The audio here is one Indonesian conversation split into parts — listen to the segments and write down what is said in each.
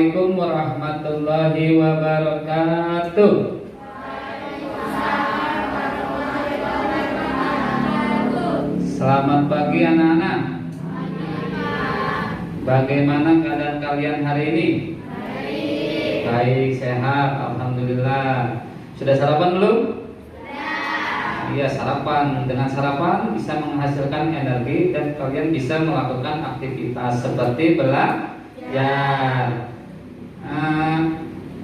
Assalamualaikum warahmatullahi wabarakatuh. Selamat pagi anak-anak. Bagaimana keadaan kalian hari ini? Baik, sehat, alhamdulillah. Sudah sarapan belum? Iya, sarapan. Dengan sarapan bisa menghasilkan energi dan kalian bisa melakukan aktivitas seperti belajar.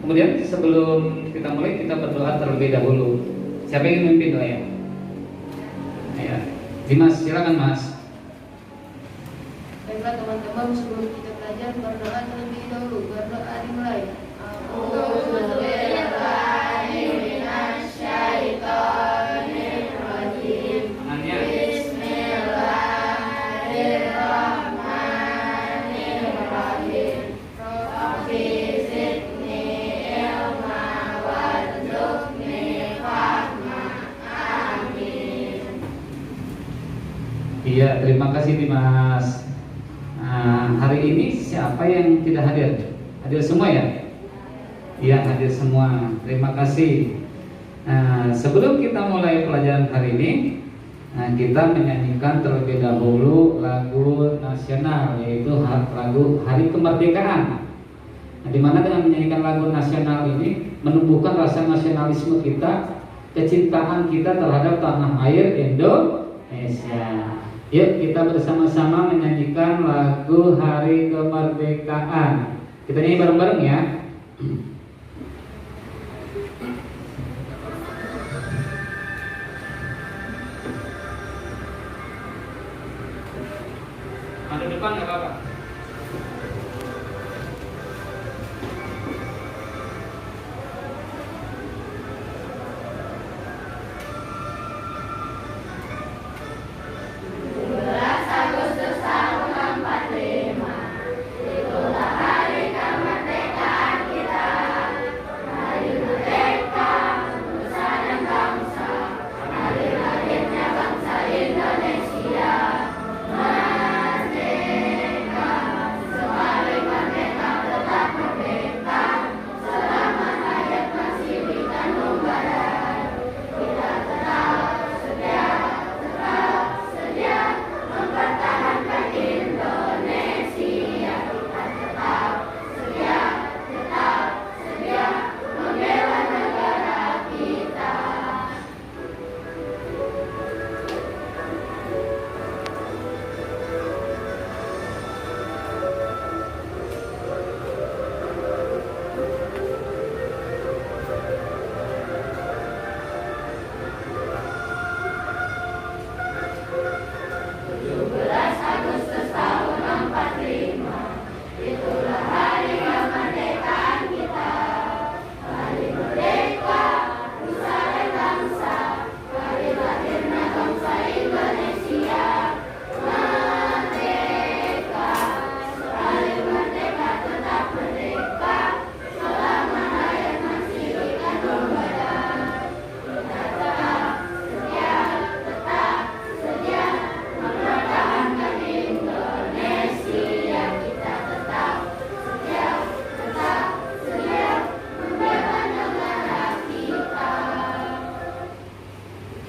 Kemudian sebelum kita mulai, kita berdoa terlebih dahulu. Siapa yang ingin memimpin doa ya? Ya. Dimas, silakan Mas. Baiklah teman-teman, sebelum kita belajar berdoa terlebih dahulu. Berdoa dimulai. Iya, terima kasih Dimas. Hari ini siapa yang tidak hadir? Hadir semua ya? Iya, hadir semua. Terima kasih. Sebelum kita mulai pelajaran hari ini, kita menyanyikan terlebih dahulu lagu nasional, yaitu lagu Hari Kemerdekaan. Di mana dengan menyanyikan lagu nasional ini menumbuhkan rasa nasionalisme kita, kecintaan kita terhadap tanah air Indonesia. Yuk kita bersama-sama menyanyikan lagu Hari Kemerdekaan. Kita nyanyi bareng-bareng ya. Ada depan nggak apa-apa.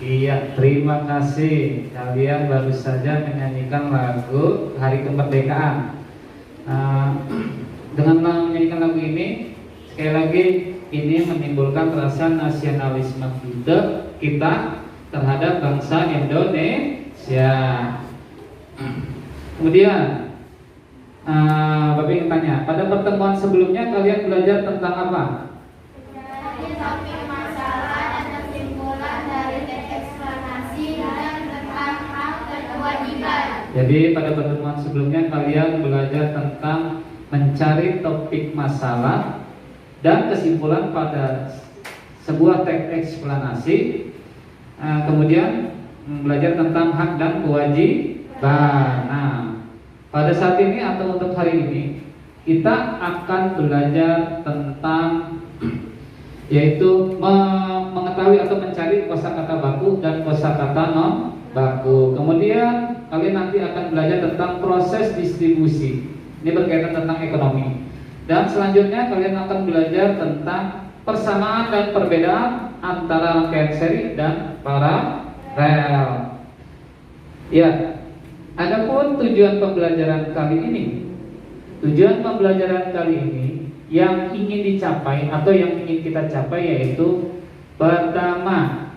Iya, terima kasih. Kalian baru saja menyanyikan lagu Hari Kemerdekaan. Dengan menyanyikan lagu ini, sekali lagi ini menimbulkan rasa nasionalisme kita terhadap bangsa Indonesia. Kemudian, Bapak ingin tanya, pada pertemuan sebelumnya kalian belajar tentang apa? Jadi pada pertemuan sebelumnya kalian belajar tentang mencari topik masalah dan kesimpulan pada sebuah teks eksplanasi. Kemudian belajar tentang hak dan kewajiban. Pada saat ini atau untuk hari ini kita akan belajar tentang yaitu mengetahui atau mencari kosakata baku dan kosakata non baku. Kemudian kalian nanti akan belajar tentang proses distribusi. Ini berkaitan tentang ekonomi. Dan selanjutnya kalian akan belajar tentang persamaan dan perbedaan antara rangkaian seri dan paralel. Ya, adapun tujuan pembelajaran kali ini, yang ingin dicapai atau yang ingin kita capai yaitu pertama,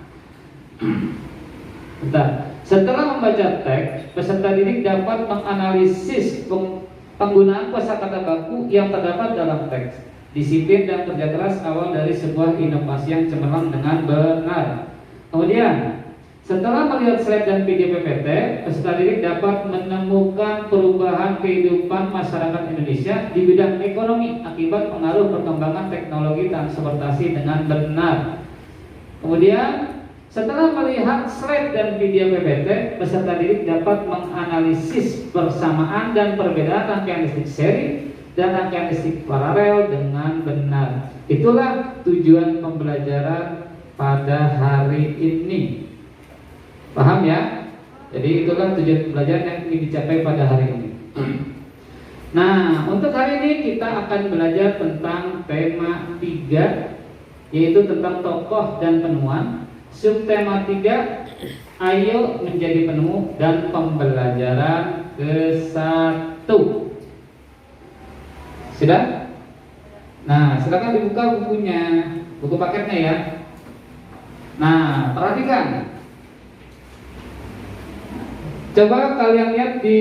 setelah membaca teks, peserta didik dapat menganalisis penggunaan kosakata baku yang terdapat dalam teks. Disiplin dan kerja keras awal dari sebuah inovasi yang cemerlang dengan benar. Kemudian, setelah melihat slide dan video PPT, peserta didik dapat menemukan perubahan kehidupan masyarakat Indonesia di bidang ekonomi akibat pengaruh perkembangan teknologi transportasi dengan benar. Kemudian, setelah melihat slide dan video PPT, peserta didik dapat menganalisis persamaan dan perbedaan rangkaian listrik seri dan rangkaian listrik paralel dengan benar. Itulah tujuan pembelajaran pada hari ini. Paham ya? Jadi itulah tujuan pembelajaran yang ingin dicapai pada hari ini. Nah, untuk hari ini kita akan belajar tentang tema 3, yaitu tentang tokoh dan penemuan. Subtema 3, ayo menjadi penemu, dan pembelajaran ke-1. Sudah? Nah, silakan dibuka bukunya, buku paketnya ya. Nah, perhatikan. Coba kalian lihat di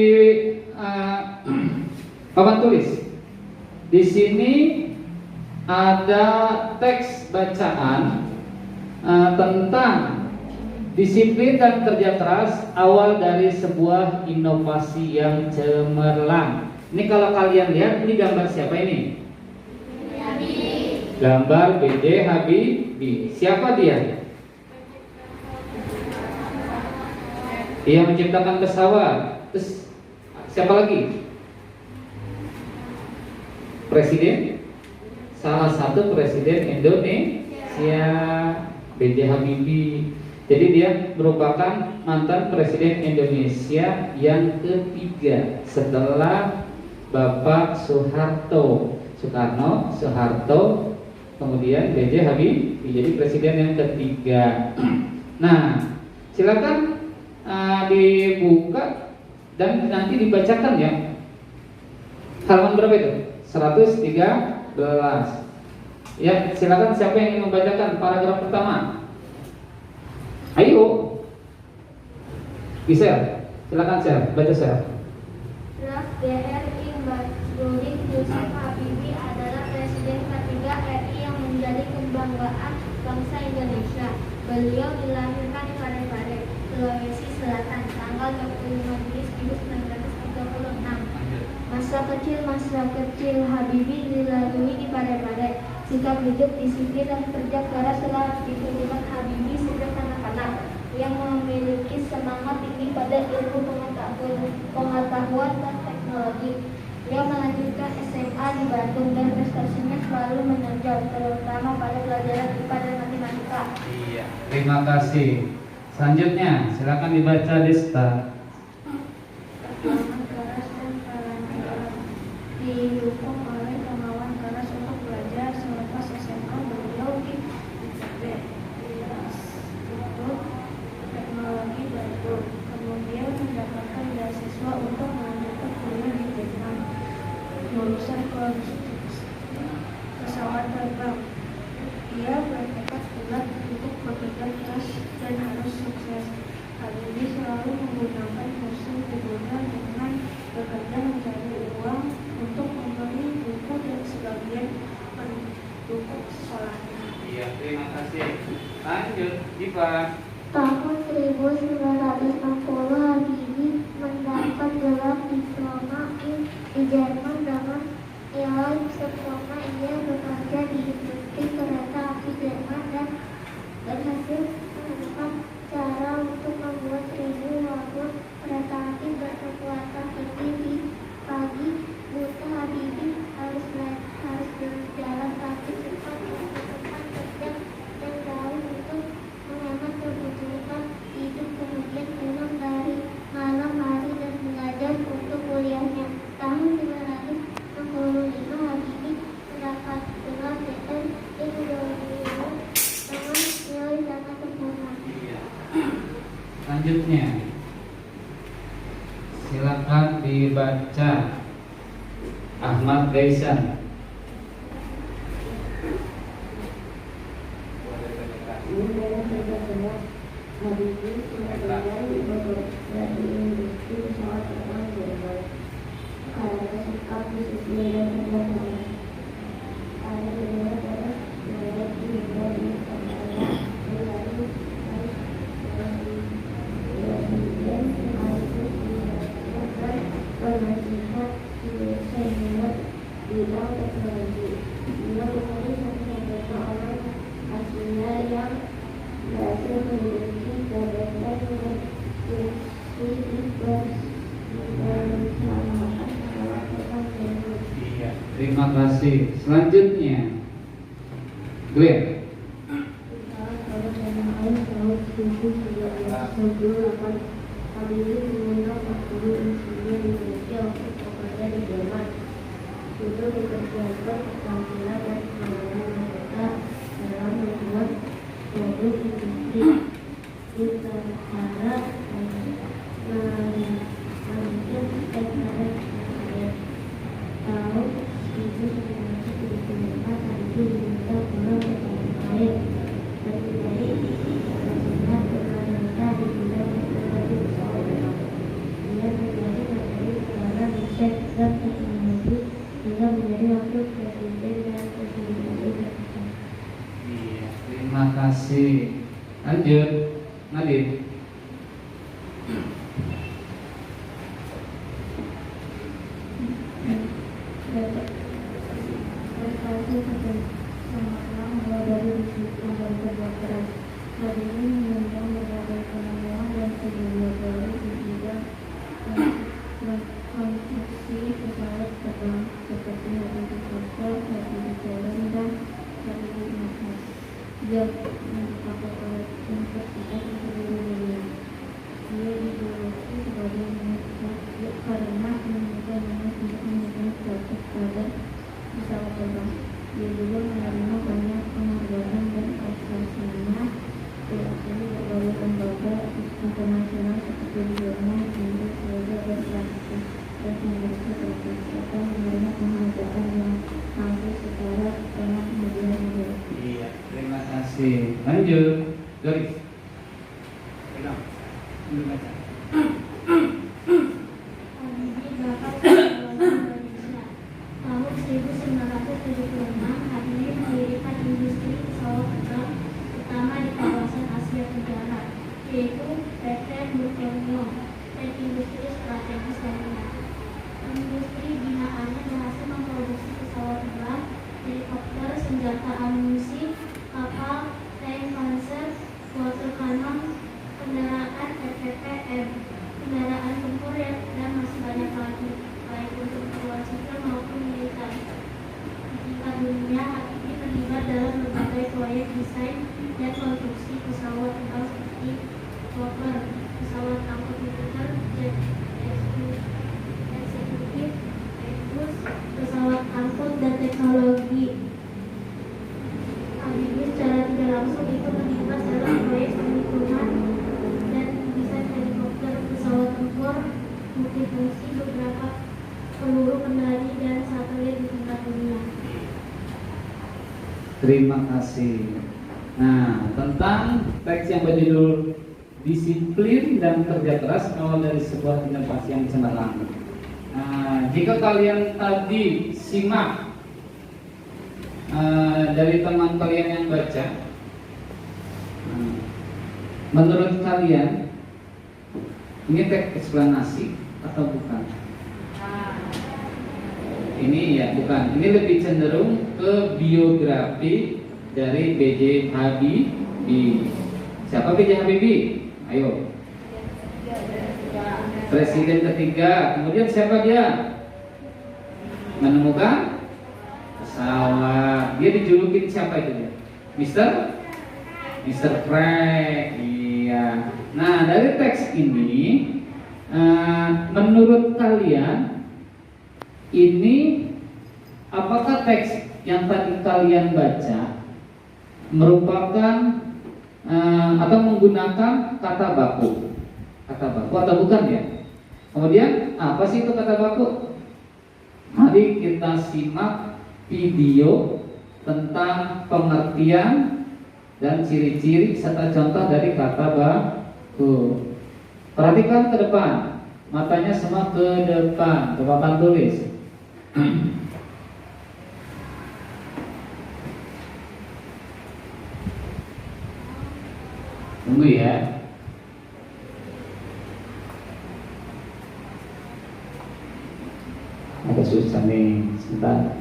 papan tulis. Di sini ada teks bacaan tentang disiplin dan kerja keras awal dari sebuah inovasi yang cemerlang. Ini kalau kalian lihat, ini gambar siapa ini? Gambar B.J. Habibie. Siapa dia? Dia menciptakan pesawat. Terus siapa lagi? Presiden, salah satu presiden Indonesia, B.J. Habibie. Jadi dia merupakan mantan presiden Indonesia yang ketiga setelah Bapak Soeharto, kemudian B.J. Habibie jadi presiden yang ketiga. Nah, silakan dibuka dan nanti dibacakan ya. Halaman berapa itu? 113. Ya, silakan siapa yang ingin membacakan paragraf pertama? Ayo. Bisa? Silakan share, baca share. Draft DRI Bahrudin Yusuf Habibie adalah presiden ketiga RI yang menjadi kebanggaan bangsa Indonesia. Beliau dilahirkan di Parepare, Sulawesi Selatan, tanggal 25 Juli 1936. Masa kecil Habibie dilalui di Parepare. Sikap hidup, disiplin, dan kerja keras telah ditunjukkan Habibie sejak kanak-kanak, yang memiliki semangat tinggi pada ilmu pengetahuan dan teknologi. Dia melanjutkan SMA di Bandung dan prestasinya selalu menonjol, terutama pada pelajaran IPA dan matematika. Iya, terima kasih. Selanjutnya, silakan dibaca Desta. Perjuangan keras dan kelancaran didukung oleh kemauan keras untuk belajar. Selepas SMA, beliau di ITB, Institut Teknologi Bandung. Kemudian mendapatkan beasiswa untuk melanjutkan kuliah di Vietnam, lulusan konstruksi pesawat terbang. Ia bertekad bulat untuk bekerja keras dan harus sukses. Habibie selalu menggunakan mesin liburan dengan bekerja mencari uang untuk membeli buku dan sebagian mendukung sekolahnya. Iya, terima kasih. Lanjut, Diva. Tahun 1960, Habibie mendapat gelar diploma di Jerman dengan nilai sempurna. Ia bekerja di industri kereta api Jerman dan berhasil menemukan cara untuk membuat 1000 wagon kereta api berkekuatan tinggi. Di pagi buta, Habibie harus berjalan kaki cepat melakukan kerja dan jauh untuk menghemat kebutuhan hidup, kemudian pulang dari malam hari dan belajar untuk kuliahnya. Tahun 1965, Habibie selanjutnya. Silakan dibaca. Ahmad Gaisan. bidang teknologi. Beliau menjadi satu-satunya orang Asia yang berhasil menduduki jabatan kursi bersama sekolah tersebut. Iya, terima kasih. Selanjutnya, Glenn. Habibie mengundang 40 insinyur Indonesia untuk bekerja di Jerman. Itu dipersiapkan keterampilan dan kemampuan mereka dalam membuat produk industri. Cara melanjutkan SKS tahun 1974 Habibie diminta pulang ke tanah air. Lebih baik mengingat kekayaan di bidang teknologi pesawat terbang. Dia menjadi materi secara riset dan teknologi hingga menjadi wakil presiden dan presiden Indonesia. Iya, terima kasih. Lanjut, Nadine. Dia juga menerima banyak penghargaan dan prestasinya diwakili berbagai lembaga internasional seperti di Jerman, Inggris, Swedia, dan Prancis, dan memiliki sertifikat menerima penghargaan yang hampir secara setengah media. Iya, terima kasih. Lanjut, Doris. Pegang. Baca. Habibie bakal Indonesia. Tahun 1976, Habibie mendirikan industri pesawat terbang utama di kawasan Asia Tenggara, yaitu PT Burkonium dan industri strategis lainnya. Industri binaannya berhasil memproduksi pesawat terbang, helikopter, senjata amunisi, kapal, tank panzer, water cannon, kendaraan FPVM, kendaraan tempur dan masih banyak lagi, baik untuk keperluan sipil maupun militer. Di tingkat dunia, Habibie terlibat dalam berbagai proyek desain dan konstruksi pesawat terbang seperti Fokker, pesawat angkut militer, jet eksekutif, Airbus, pesawat angkut dan teknologi. Habibie secara tidak langsung itu terlibat dalam proyek penghitungan dan desain helikopter, pesawat tempur multifungsi, beberapa peluru kendali dan satelit di tingkat dunia. Terima kasih. Nah, tentang teks yang berjudul Disiplin dan Kerja Keras Awal dari Sebuah Inovasi yang Cemerlang. Nah, jika kalian tadi simak dari teman kalian yang baca, menurut kalian ini teks eksplanasi atau bukan? Ini ya bukan. Ini lebih cenderung ke biografi dari B.J. Habibie. Siapa B.J. Habibie? Ayo. Presiden ketiga. Kemudian siapa dia? Menemukan pesawat. Dia dijulukin siapa itu dia? Mr. Craig. Iya. Nah, dari teks ini menurut kalian ini apakah teks yang tadi kalian baca merupakan atau menggunakan kata baku? kata baku atau bukan ya? Kemudian apa sih itu kata baku? Mari kita simak video tentang pengertian dan ciri-ciri serta contoh dari kata baku. Perhatikan ke depan, matanya semua ke depan, ke papan tulis. Tunggu ya. Agak susah nih, sebentar.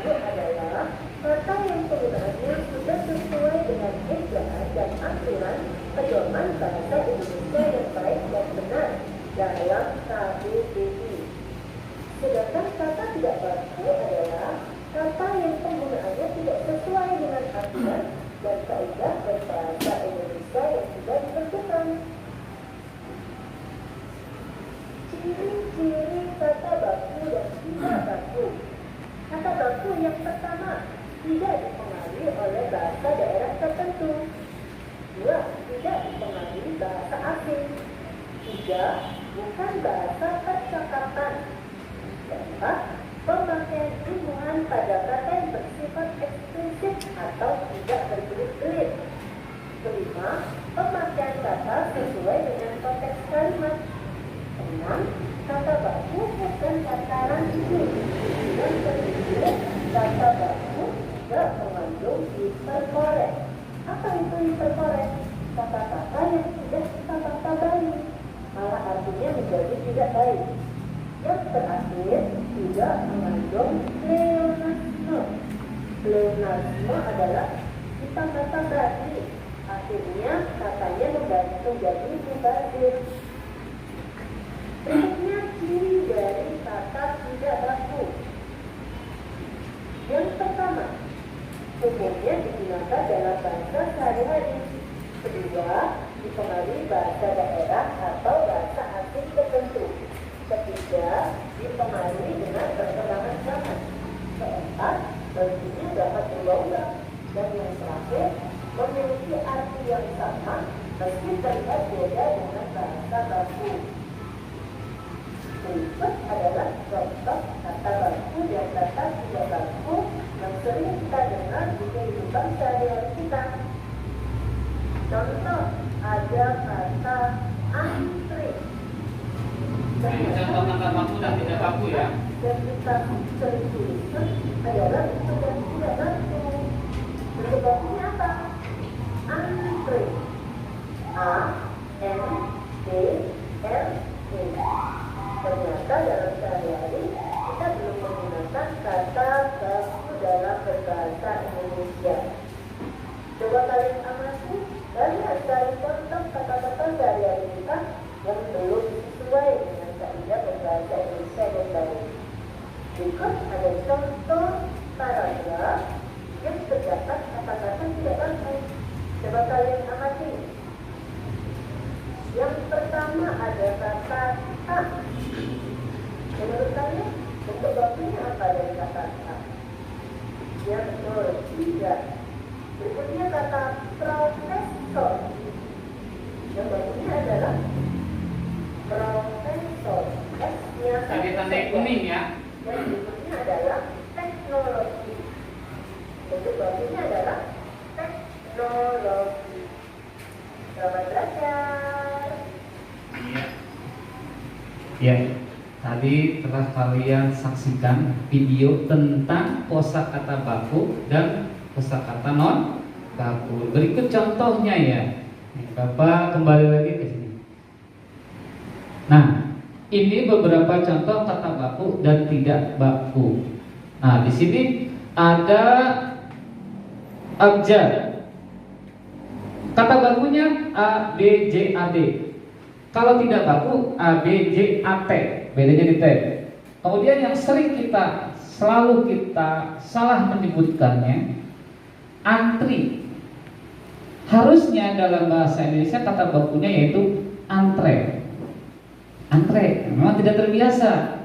Adalah kata yang penggunaannya sudah sesuai dengan ejaan dan aturan pedoman bahasa Indonesia yang baik dan benar dalam KBBI. Sedangkan kata tidak baku adalah kata yang penggunaannya tidak sesuai dengan aturan dan kaidah berbahasa Indonesia yang sudah ditentukan. Ciri-ciri kata baku dan tidak baku. Kata baku yang pertama, tidak dipengaruhi oleh bahasa daerah tertentu. 2. Tidak dipengaruhi bahasa asing. 3. Bukan bahasa percakapan. 4. Pemakaian ilmuwan pada kata yang bersifat eksplisit atau tidak berbelit-belit. 5. Pemakaian kata sesuai dengan konteks kalimat. 6. Kata baku bukan kata rancu. Dan kemudian kata baku tidak mengandung hiperkoret. Apa itu hiperkoret? Kata-kata yang tidak kita baik, malah artinya menjadi tidak baik. Yang terakhir tidak mengandung pleonasme. Pleonasme adalah kita kata berarti, akhirnya katanya menjadi mubazir. Berikutnya ciri dari kata tidak baku. Yang pertama, umumnya digunakan dalam bahasa sehari-hari. Kedua, dipengaruhi bahasa daerah atau bahasa asing tertentu. Ketiga, dipengaruhi dengan perkembangan zaman. Keempat, bentuknya dapat berubah-ubah. Dan yang terakhir, memiliki arti yang sama meski terlihat beda dengan bahasa baku. Berikut adalah contoh kata baku dan kata tidak baku yang sering kita dengar di kehidupan sehari-hari kita. Contoh, ada kata antri. Ini contoh kata baku dan tidak baku ya. Dan kita sering tuliskan adalah itu dan tidak baku. Bentuk bakunya apa? Antri. A, N, D, R, E. Ternyata dalam sehari-hari kita belum menggunakan kata baku dalam berbahasa Indonesia. Coba kalian amati dan cari contoh kata-kata sehari-hari kita yang belum sesuai dengan kaidah berbahasa Indonesia yang baik. Berikut ada contoh paragraf yang terdapat kata-kata tidak baku. Coba kalian amati. Yang pertama ada kata tak. Menurut kalian, bentuk bakunya apa dari kata tak? Ya betul, tidak. Berikutnya kata profesor. Yang bakunya adalah profesor. S-nya Tadi tanda kuning ya. Dan berikutnya adalah teknologi. Bentuk bakunya adalah teknologi. Selamat belajar. Iya. Ya, tadi telah kalian saksikan video tentang kosakata baku dan kosakata non baku. Berikut contohnya ya. Bapak kembali lagi ke sini. Nah, ini beberapa contoh kata baku dan tidak baku. Nah, di sini ada abjad. Kata bakunya A, B, J, A, D. Kalau tidak baku A, B, J, A, T. Bedanya di T. Kemudian yang sering selalu kita salah menyebutkannya antri. Harusnya dalam bahasa Indonesia kata bakunya yaitu antre. Antre memang tidak terbiasa.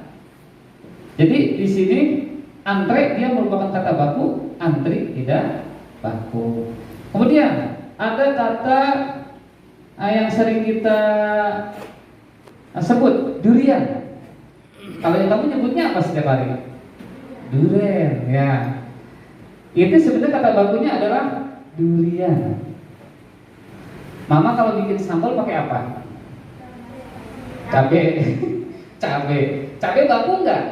Jadi di sini Antre dia merupakan kata baku, antri tidak baku. Kemudian ada kata yang sering kita sebut, durian. Kalau yang kamu nyebutnya apa setiap hari? Duren, ya. Itu sebenarnya kata bakunya adalah durian. Mama kalau bikin sambal pakai apa? Cabe. Cabe baku enggak?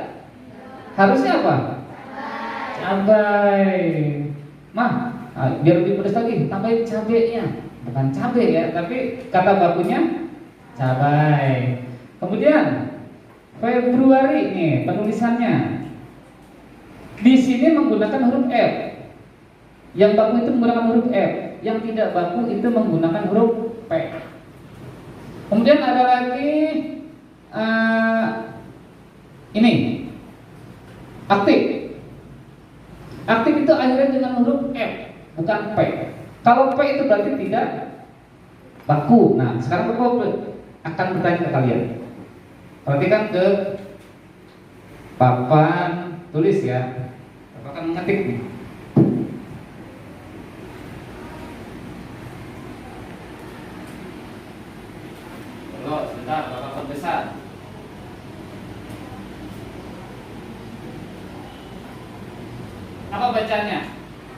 Harusnya apa? Cabai. Mah, biar lebih pedas lagi, tambahin cabenya. Bukan cabe ya, tapi kata bakunya cabai. Kemudian Februari nih penulisannya. Di sini menggunakan huruf F. Yang baku itu menggunakan huruf F, yang tidak baku itu menggunakan huruf P. Kemudian ada lagi ini aktif. Aktif itu akhirnya dengan huruf F, bukan P. Kalau P itu berarti tidak baku. Nah, sekarang Bapak akan bertanya ke kalian. Perhatikan ke papan tulis ya. Bapak akan mengetik nih. Tunggu sebentar, Bapak perbesar. Apa bacanya?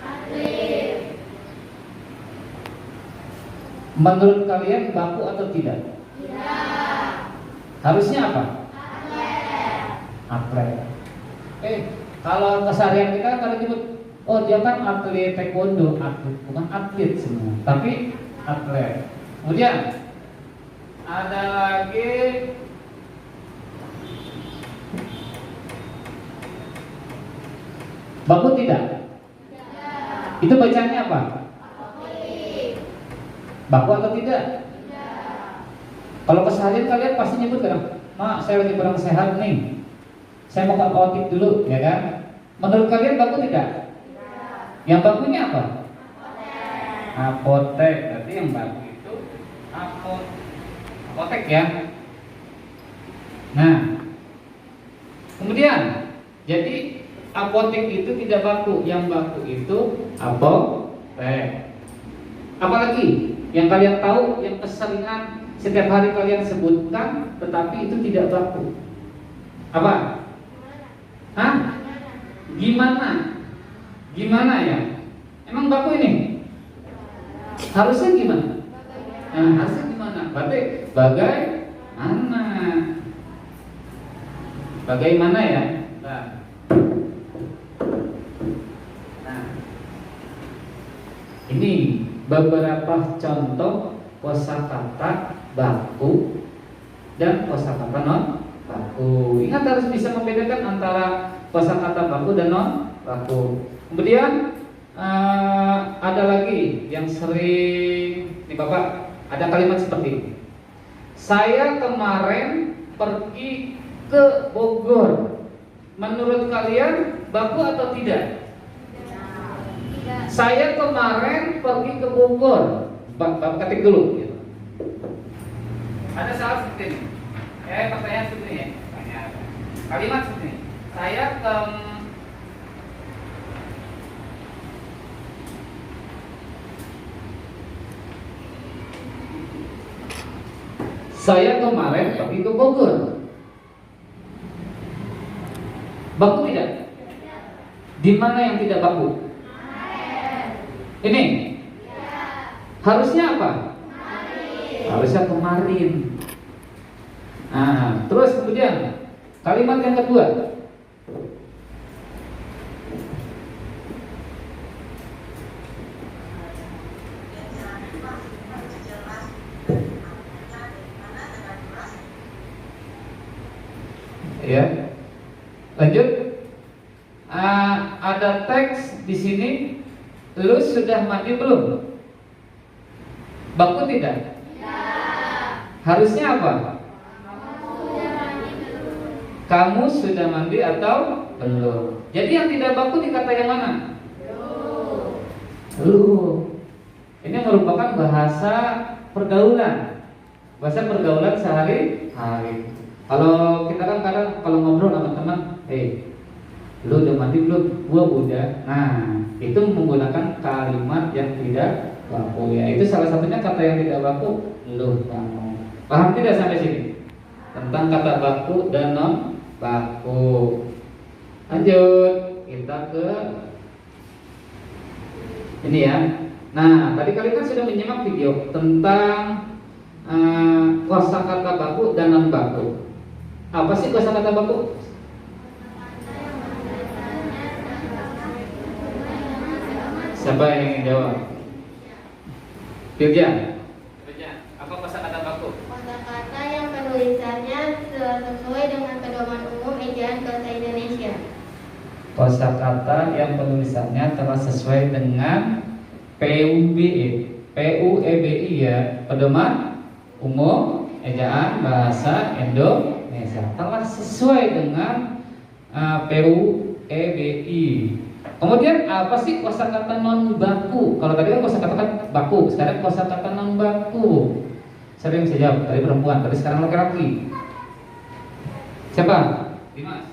Aktif. Menurut kalian baku atau tidak? Tidak. Harusnya apa? Atlet. Atlet. Kalau keseharian kita kalau nyebut, oh dia kan atlet taekwondo, atlet, bukan atlet semua, tapi atlet. Kemudian ada lagi baku tidak? Tidak. Itu bacanya apa? Aktif. Baku atau tidak? Tidak. Kalau keseharian kalian pasti nyebut kan, Mak saya lagi kurang sehat nih, saya mau ke apotek dulu, ya kan? Menurut kalian baku tidak? Tidak. Yang bakunya apa? Apotek. Apotek. Berarti yang baku itu apotek ya. Nah, kemudian jadi apotek itu tidak baku, yang baku itu apotek. Apalagi yang kalian tahu, yang keseringan setiap hari kalian sebutkan, tetapi itu tidak baku. Apa? Hah? Gimana? Gimana ya? Emang baku ini? Harusnya gimana? Nah, harusnya gimana? Berarti bagaimana? Bagaimana ya? Nah, ini beberapa contoh kosakata baku dan kosakata non baku. Ingat harus bisa membedakan antara kosakata baku dan non baku. Kemudian ada lagi yang sering nih Bapak, ada kalimat seperti ini. Saya kemarin pergi ke Bogor. Menurut kalian baku atau tidak? Tidak. Saya kemarin pergi ke Bogor. Bapak ketik dulu. Ada salah seperti ini. Pertanyaan seperti ini. Kalimat seperti ini. Saya kemarin pergi ke Bogor. Baku tidak? Di mana yang tidak baku? Ini? Harusnya apa? Harusnya kemarin. Nah, terus kemudian kalimat yang kedua. Ya, lanjut. Ada teks di sini. Lu sudah mandi belum? Baku tidak? Harusnya apa? Kamu sudah mandi atau belum? Jadi yang tidak baku di kata yang mana? Lu. Ini merupakan bahasa pergaulan. Bahasa pergaulan sehari-hari. Kalau kita kan kadang kalau ngobrol sama teman, Lu udah mandi belum? Gua udah. Nah, itu menggunakan kalimat yang tidak baku ya. Itu salah satunya kata yang tidak baku, lu kamu. Paham tidak sampai sini? Tentang kata baku dan non baku. Lanjut, kita ke ini ya. Nah, tadi kalian kan sudah menyimak video tentang kosakata baku dan non baku. Apa sih kosakata baku? Siapa yang ingin jawab? Firjan. Apa kosakata baku? Kosakata yang penulisannya sesuai dengan pedoman umum ejaan bahasa Indonesia. Kosakata yang penulisannya telah sesuai dengan PUEBI ya, pedoman umum ejaan bahasa Indonesia, telah sesuai dengan PUEBI. Kemudian apa sih kosakata non baku? Kalau tadi kan kosakata kan baku, sekarang kosakata non baku. Siapa yang bisa jawab? Tadi perempuan, tadi sekarang laki-laki. Siapa? Dimas.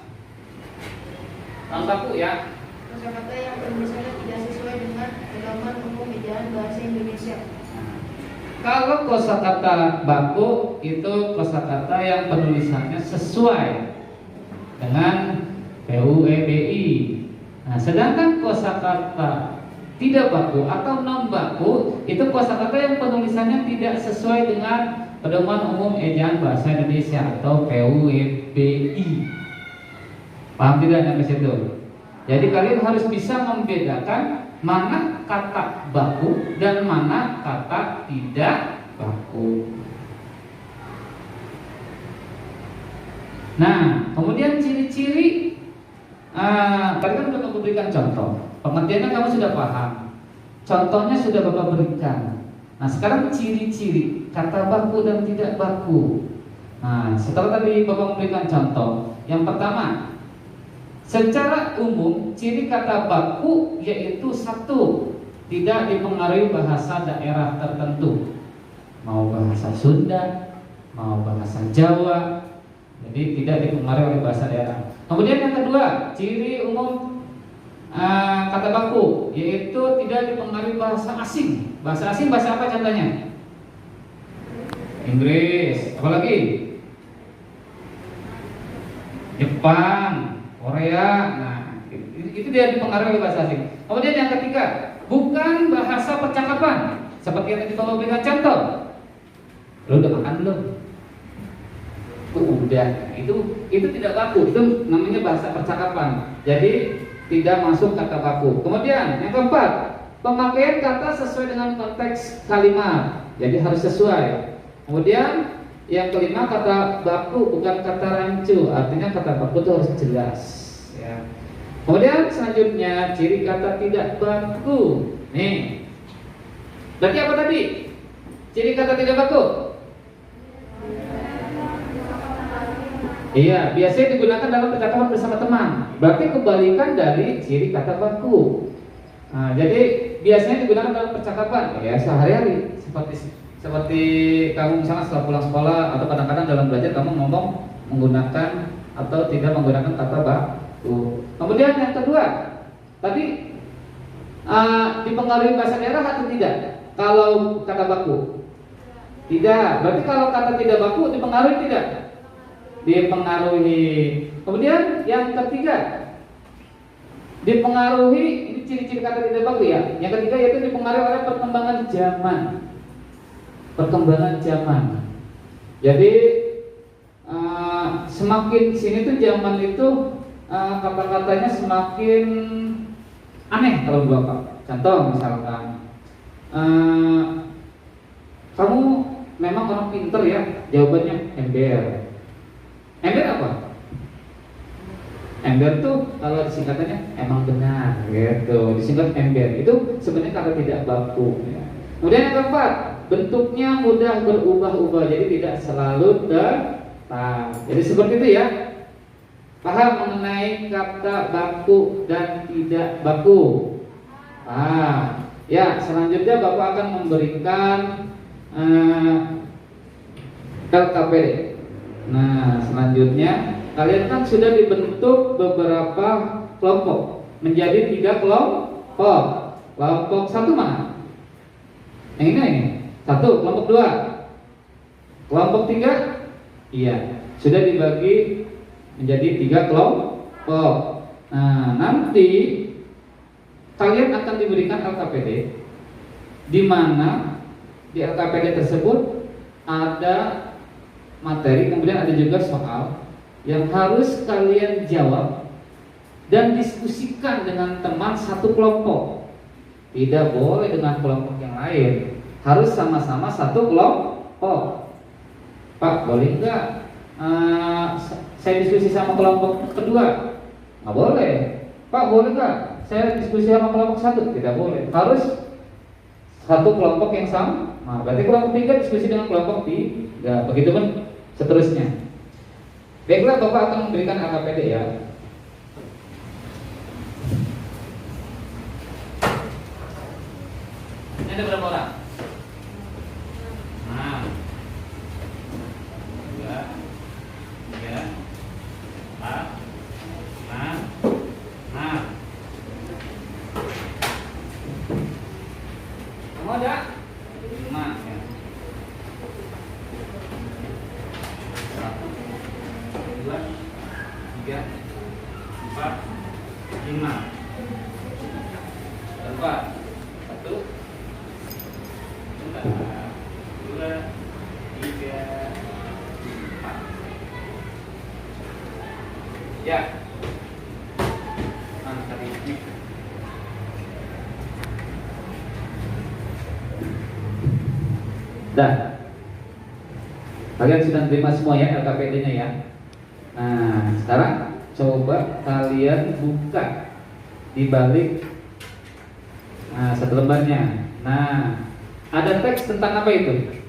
Non baku ya. Kosakata yang penulisannya tidak sesuai dengan pedoman umum ejaan bahasa Indonesia. Kalau kosakata baku itu kosakata yang penulisannya sesuai dengan PUEBI. Nah, sedangkan kosakata tidak baku atau non baku itu kosakata yang penulisannya tidak sesuai dengan pedoman umum ejaan bahasa Indonesia atau PUEBI. Paham tidak sampai situ? Jadi kalian harus bisa membedakan mana kata baku dan mana kata tidak baku. Nah, kemudian ciri-ciri tadi kan sudah memberikan contoh. Pengertiannya kamu sudah paham. Contohnya sudah Bapak berikan. Nah, sekarang ciri-ciri kata baku dan tidak baku. Nah, setelah tadi Bapak memberikan contoh, yang pertama, secara umum ciri kata baku yaitu satu, tidak dipengaruhi bahasa daerah tertentu, mau bahasa Sunda, mau bahasa Jawa, jadi tidak dipengaruhi oleh bahasa daerah. Kemudian yang kedua, ciri umum kata baku yaitu tidak dipengaruhi bahasa asing. Bahasa asing bahasa apa contohnya? Inggris, apalagi? Jepang, Korea. Nah, itu dia dipengaruhi oleh bahasa asing. Kemudian yang ketiga, bukan bahasa percakapan. Seperti yang tadi Bapak berikan contoh. Lu udah makan belum? Udah. Itu tidak baku. Itu namanya bahasa percakapan. Jadi tidak masuk kata baku. Kemudian yang keempat, pemakaian kata sesuai dengan konteks kalimat. Jadi harus sesuai. Kemudian yang kelima, kata baku bukan kata rancu. Artinya kata baku itu harus jelas ya. Kemudian selanjutnya ciri kata tidak baku. Nih. Berarti apa tadi? Ciri kata tidak baku? Iya, biasanya digunakan dalam percakapan bersama teman. Berarti kebalikan dari ciri kata baku. Nah, jadi biasanya digunakan dalam percakapan ya sehari-hari. Seperti kamu misalnya setelah pulang sekolah atau kadang-kadang dalam belajar kamu ngomong menggunakan atau tidak menggunakan kata baku. Kemudian yang kedua, tadi dipengaruhi bahasa daerah atau tidak? Kalau kata baku, tidak. Berarti kalau kata tidak baku dipengaruhi tidak? Dipengaruhi. Kemudian yang ketiga, dipengaruhi, ini ciri-ciri kata tidak baku ya. Yang ketiga yaitu dipengaruhi oleh perkembangan zaman. Perkembangan zaman. Jadi semakin sini tuh zaman itu kata-katanya semakin aneh kalau Bapak. Contoh misalkan kamu memang orang pinter ya, jawabannya ember. Ember apa? Ember tuh kalau disingkatannya emang benar gitu, disingkat ember. Itu sebenarnya kata tidak baku ya. Kemudian yang keempat, bentuknya mudah berubah-ubah, jadi tidak selalu tetap. Jadi seperti itu ya. Paham mengenai kata baku dan tidak baku? Ya, selanjutnya Bapak akan memberikan LKPD. Nah, selanjutnya kalian kan sudah dibentuk beberapa kelompok menjadi 3 kelompok. Kelompok 1 mana? Yang ini. 1, kelompok 2. Kelompok 3? Iya, sudah dibagi menjadi 3 kelompok. Nah, nanti kalian akan diberikan LKPD, di mana di LKPD tersebut ada materi, kemudian ada juga soal yang harus kalian jawab dan diskusikan dengan teman satu kelompok. Tidak boleh dengan kelompok yang lain, harus sama-sama satu kelompok. Pak, boleh enggak saya diskusi sama kelompok kedua? Nggak boleh. Pak, boleh nggak saya diskusi sama kelompok 1? Tidak boleh. Harus satu kelompok yang sama. Nah, berarti kelompok 3 diskusi dengan kelompok 3. Begitu pun seterusnya. Baiklah, Bapak akan memberikan LKPD ya. Ini ada berapa orang? Nah, 2, 3, 4, 5. Kamu ada? 5 ya. 1, 2, 3, 4, 5. Berapa? 1, 2, 3, 4. Ya. Dah, kalian sudah terima semua ya LKPD-nya ya. Nah, sekarang coba kalian buka di balik satu lembarnya. Nah, ada teks tentang apa itu?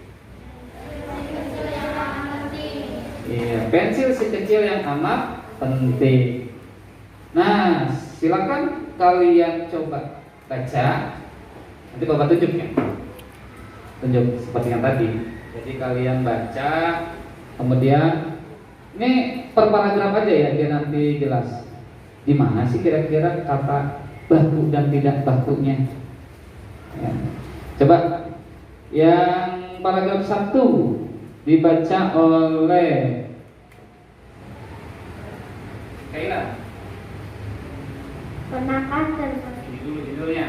Iya, pensil si kecil yang amat penting. Nah, silakan kalian coba baca. Nanti Bapak tunjuk ya. Tunjuk seperti yang tadi. Jadi kalian baca, kemudian ini per paragraf aja ya, biar nanti jelas. Di mana sih kira-kira kata baku dan tidak bakunya? Ya. Coba yang paragraf 1 dibaca oleh Kaila. Penakar Ini dulu judulnya.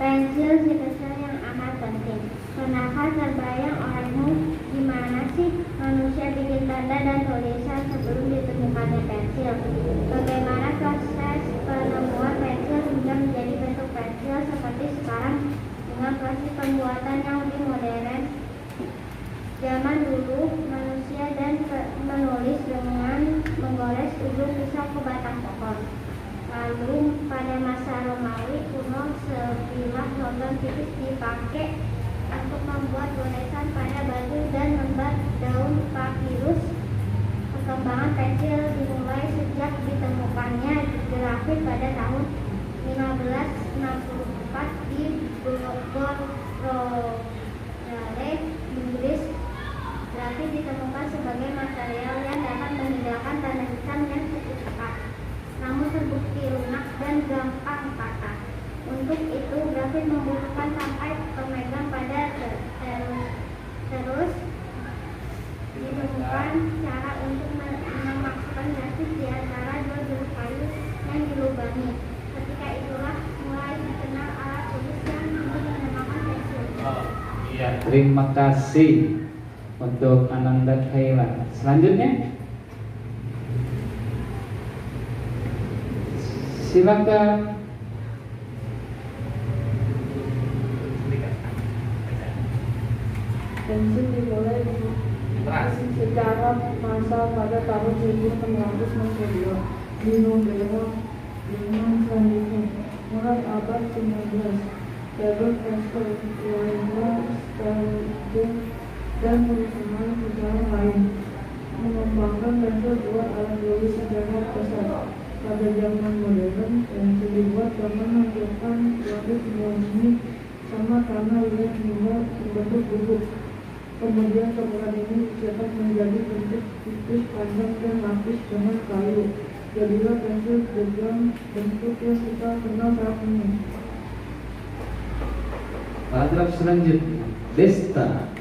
pensil si kecil yang amat penting. Penakar terbayang olehmu, gimana sih manusia bikin tanda dan tulisan sebelum ditemukannya pensil? Bagaimana proses penemuan pensil hingga menjadi bentuk pensil seperti sekarang dengan proses pembuatan yang lebih modern? Zaman dulu manusia dan menulis dengan menggores ujung pisau ke batang pohon. Lalu pada masa Romawi kuno sebilah logam tipis dipakai untuk membuat goresan pada batu dan lembar daun papirus. Perkembangan pensil dimulai sejak ditemukannya grafit pada tahun 1564 di Bordeaux, Inggris. Grafit ditemukan sebagai material yang dapat meninggalkan tanda hitam yang cukup cepat, namun terbukti lunak dan gampang patah. Untuk itu grafit membutuhkan sampai pemegang pada terus ditemukan cara untuk memasukkan grafit di antara dua jeruk kayu yang dilubangi. Ketika itulah mulai dikenal alat tulis yang untuk menamakan pensil. Iya, terima kasih untuk Ananda Kaila. Selanjutnya silakan. Pensil dimulai secara massal pada tahun 1662 di Nobel dengan selanjutnya mulai abad 19. Jalur pensil lainnya Stalin dan teman-teman sejarah lain mengembangkan pensil buat alat tulis sejarah besar. Pada zaman modern, pensil dibuat karena menunjukkan grafik murni sama karena lihat hingga berbentuk buku. Kemudian kemudian ini dicetak menjadi bentuk tipis, panjang dan lapis dengan kayu. jadilah pensil dengan bentuk yang kita kenal saat ini. Paragraf selanjutnya, Desta.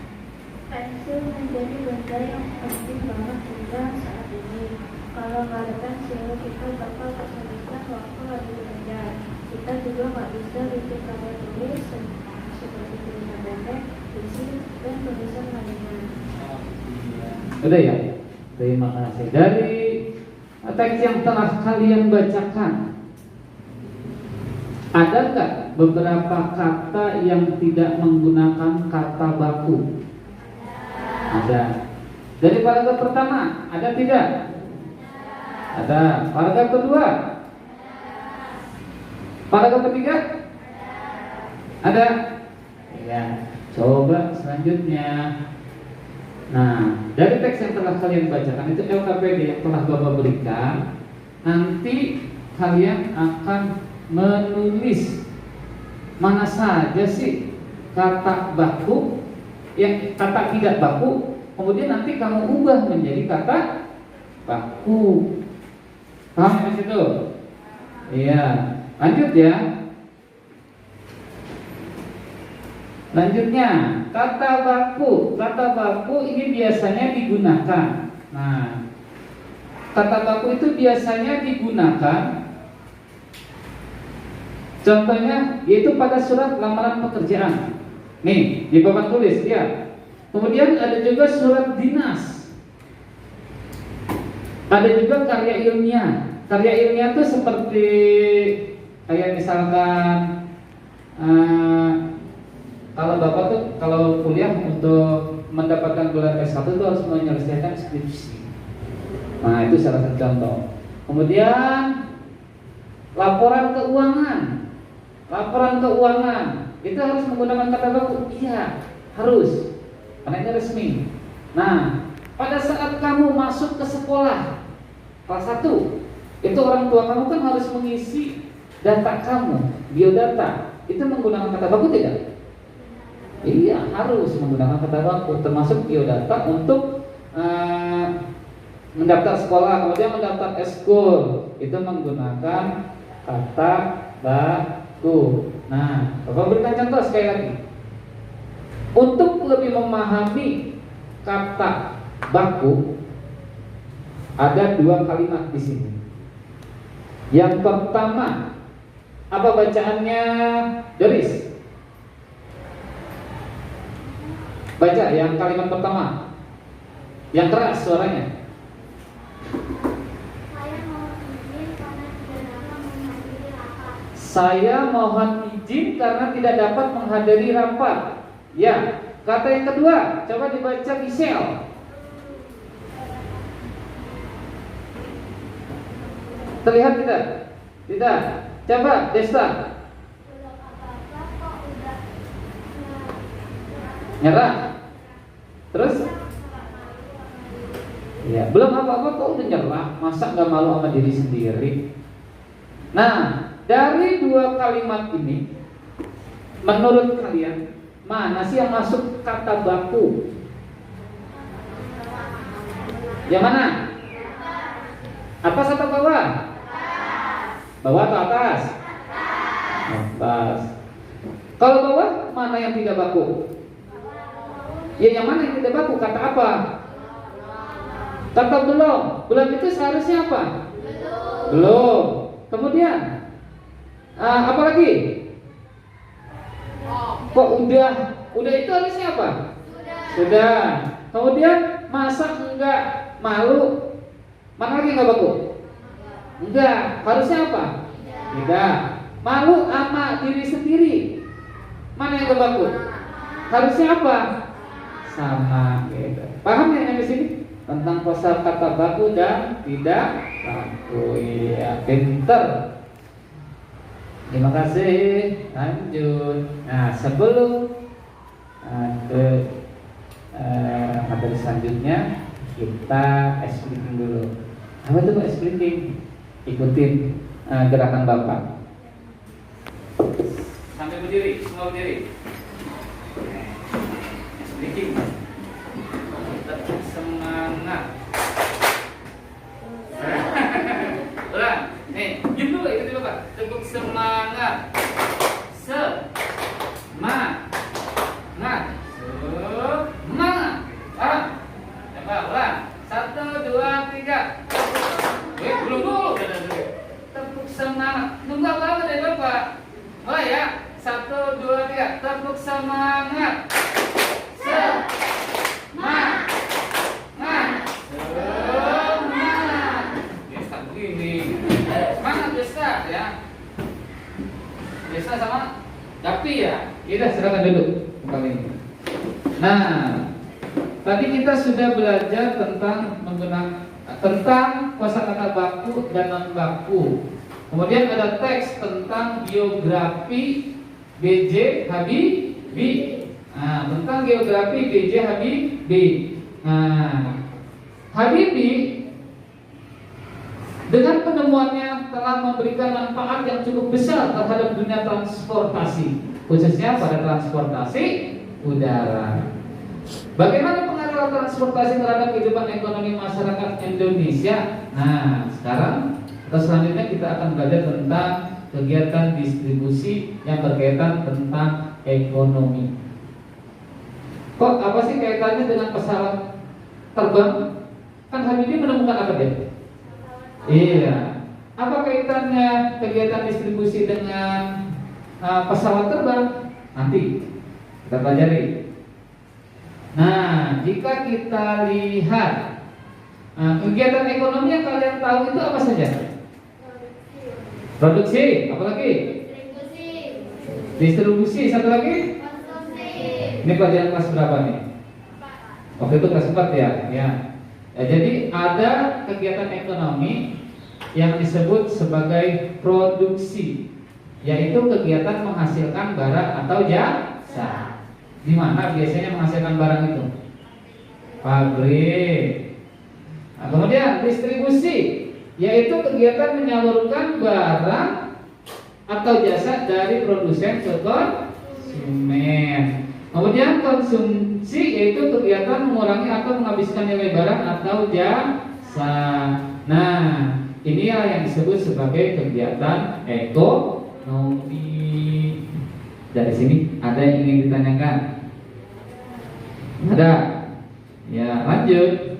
Pensil menjadi benda yang penting banget juga saat ini. Kalau nggak ada pensil, kita bakal kesulitan waktu lagi belajar. Kita juga nggak bisa bikin karya tulis seperti tulisan pendek, puisi, dan tulisan lainnya. Udah ya? Terima kasih. Dari teks yang telah kalian bacakan, ada nggak beberapa kata yang tidak menggunakan kata baku? Ada. Dari paragraf pertama, ada tidak? Ada. Paragraf kedua? Paragraf ketiga? Ada. Ya. Coba selanjutnya. Nah, dari teks yang telah kalian bacakan itu LKPD yang telah Bapak berikan, nanti kalian akan menulis mana saja sih kata baku, yang kata tidak baku, kemudian nanti kamu ubah menjadi kata baku. Paham di situ? Iya. Lanjut ya. Lanjutnya, kata baku. Kata baku ini biasanya digunakan. Nah, kata baku itu biasanya digunakan, contohnya yaitu pada surat lamaran pekerjaan. Nih, di papan tulis ya. Kemudian ada juga surat dinas. Ada juga karya ilmiah. Karya ilmiah itu seperti kayak misalkan kalau Bapak tuh kalau kuliah untuk mendapatkan gelar S1 itu harus menyelesaikan skripsi. Nah, itu salah satu contoh. Kemudian laporan keuangan. Laporan keuangan itu harus menggunakan kata baku. Iya, harus. Karena ini resmi. Nah, pada saat kamu masuk ke sekolah kelas 1, itu orang tua kamu kan harus mengisi data kamu, biodata. Itu menggunakan kata baku tidak? Iya, harus menggunakan kata baku, termasuk biodata untuk mendaftar sekolah, kemudian mendaftar eskul, itu menggunakan kata baku. Nah, Bapak berikan contoh sekali lagi. Untuk lebih memahami kata baku, ada 2 kalimat di sini. Yang pertama, apa bacaannya, Doris? Baca yang kalimat pertama, yang keras suaranya. Saya mohon izin karena tidak dapat menghadiri rapat. Ya, kata yang kedua, coba dibaca Gisel. Terlihat tidak? Tidak. Coba Desta. Nyerah. Terus? Ya, belum apa-apa kok udah nyerah. Masa nggak malu sama diri sendiri? Nah, dari 2 kalimat ini, menurut kalian mana sih yang masuk kata baku? Yang mana? Atas atau bawah? Bawah atau atas? Atas. Kalau bawah, mana yang tidak baku? Ya, yang mana yang tidak baku? Kata apa? Kata belum. Belum itu seharusnya apa? Belum. Kemudian apa lagi? Kok udah? Udah itu harusnya apa? Sudah. Kemudian masa enggak malu? Mana lagi enggak baku? Enggak. Harusnya apa? Tidak. Malu sama diri sendiri. Mana yang enggak baku? Harusnya apa? Sama gitu. Paham ya yang di sini? Tentang kosakata baku dan tidak baku. Iya, pinter. Terima kasih. Lanjut. Nah, sebelum ke materi selanjutnya, kita explaining dulu. Apa itu explaining? Ikutin gerakan Bapak. Sampai berdiri, semua berdiri. Explaining. Tetap semangat. Pasti ya. Yaudah, silakan duduk kembali. Nah, tadi kita sudah belajar tentang kosakata baku dan non baku. Kemudian ada teks tentang biografi B.J. Habibie. Nah, tentang geografi B.J. Habibie. Nah, Habibie dengan penemuannya telah memberikan manfaat yang cukup besar terhadap dunia transportasi, khususnya pada transportasi udara. Bagaimana pengaruh transportasi terhadap kehidupan ekonomi masyarakat Indonesia? Nah, sekarang atau selanjutnya kita akan belajar tentang kegiatan distribusi yang berkaitan tentang ekonomi. Kok apa sih kaitannya dengan pesawat terbang? Kan Habibie menemukan apa dia? Iya. Apa kaitannya kegiatan distribusi dengan pesawat terbang? Nanti kita pelajari. Nah, jika kita lihat kegiatan ekonomi yang kalian tahu itu apa saja? Produksi, apa lagi? Distribusi, satu lagi? Ini pelajaran kelas berapa nih? Waktu itu kelas 4 ya? Ya, jadi ada kegiatan ekonomi yang disebut sebagai produksi, yaitu kegiatan menghasilkan barang atau jasa. Di mana biasanya menghasilkan barang itu? Pabrik. Nah, kemudian distribusi, yaitu kegiatan menyalurkan barang atau jasa dari produsen ke konsumen. Kemudian konsumsi, yaitu kegiatan mengurangi atau menghabiskan nilai barang atau jasa. Nah, inilah yang disebut sebagai kegiatan ekonomi. Dari sini ada yang ingin ditanyakan? Ada? Ya, lanjut.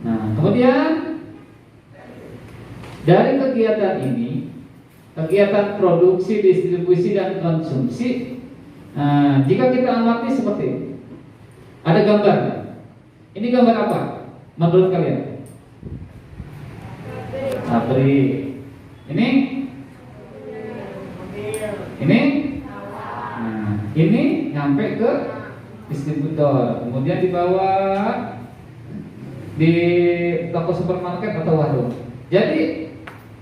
Nah, kemudian dari kegiatan ini, kegiatan produksi, distribusi, dan konsumsi, jika kita amati seperti ini, ada gambar. Ini gambar apa menurut kalian? Pabrik. Ini? Nah, ini nyampe ke distributor, kemudian dibawa di toko supermarket atau warung. Jadi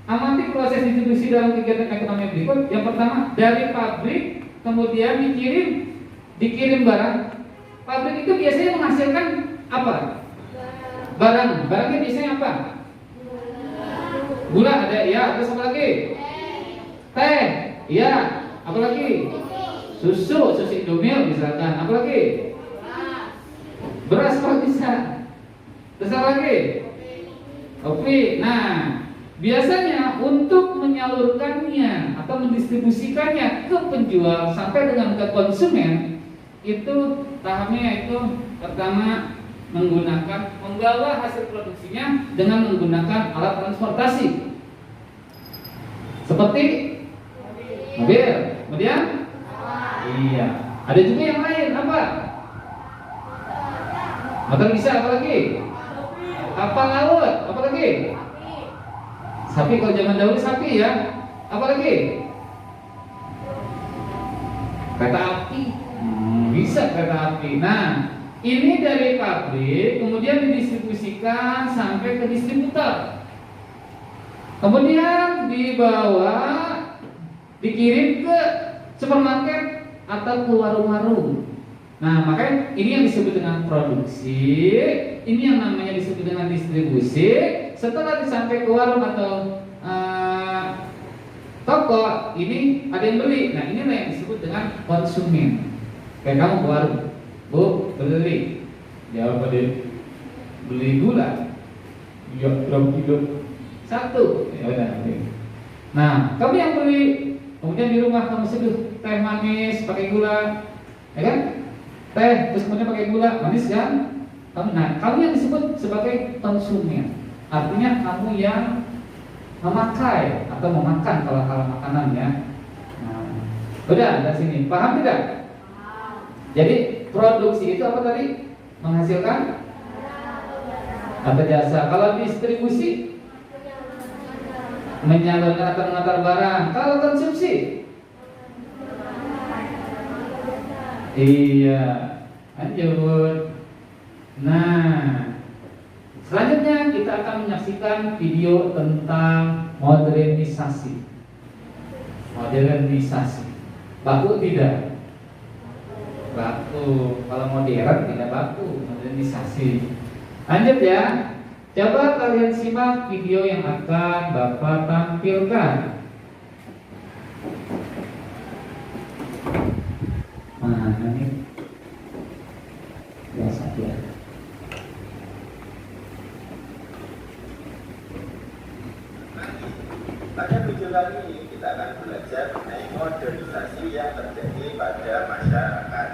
amati proses distribusi dalam kegiatan ekonomi berikut. Yang pertama, dari pabrik kemudian dikirim barang. Pabrik itu biasanya menghasilkan apa? Barangnya biasanya apa? Gula ada, ya. Terus apa lagi? Teh, ya. Apa lagi? Susu Indomil misalkan. Apa lagi? Beras kalau bisa. Terus apa lagi? Kopi. Nah, biasanya untuk menyalurkannya atau mendistribusikannya ke penjual sampai dengan ke konsumen, itu tahapnya itu pertama membawa hasil produksinya dengan menggunakan alat transportasi seperti mobil. Kemudian iya, ada juga yang lain, apa? Motor bisa, apa lagi? Kapal laut, apa lagi? Sapi, kalau zaman dahulu sapi ya. Apa lagi? Kereta api. Bisa kereta api. Nah, ini dari pabrik kemudian didistribusikan sampai ke distributor. Kemudian dikirim ke supermarket atau ke warung-warung. Nah, makanya ini yang disebut dengan produksi, ini yang namanya disebut dengan distribusi. Setelah sampai ke warung atau toko, ini ada yang beli. Nah, inilah yang disebut dengan konsumen. Kayak kamu ke warung, Bu, beli. Jawab pada beli gula. Ya, berapa kilo? 1. Ya udah. Nah, kamu yang beli, kemudian di rumah kamu seduh teh manis pakai gula, ya kan? Teh terus kemudian pakai gula manis kan? Kamu yang disebut sebagai konsumen. Artinya kamu yang memakai atau memakan kalau makanan ya. Nah, udah dari sini paham tidak? Jadi produksi itu apa tadi? Menghasilkan atau jasa. Kalau distribusi menyalurkan atau mengantar barang. Kalau konsumsi Iya, lanjut. Nah, selanjutnya kita akan menyaksikan video tentang modernisasi. Modernisasi. Baku tidak? Baku. Kalau modern tidak baku, modernisasi. Lanjut ya. Coba kalian simak video yang akan Bapak tampilkan. Mana nih? Biasa ya. Pada video kali ini kita akan belajar mengenai modernisasi yang terjadi pada masyarakat,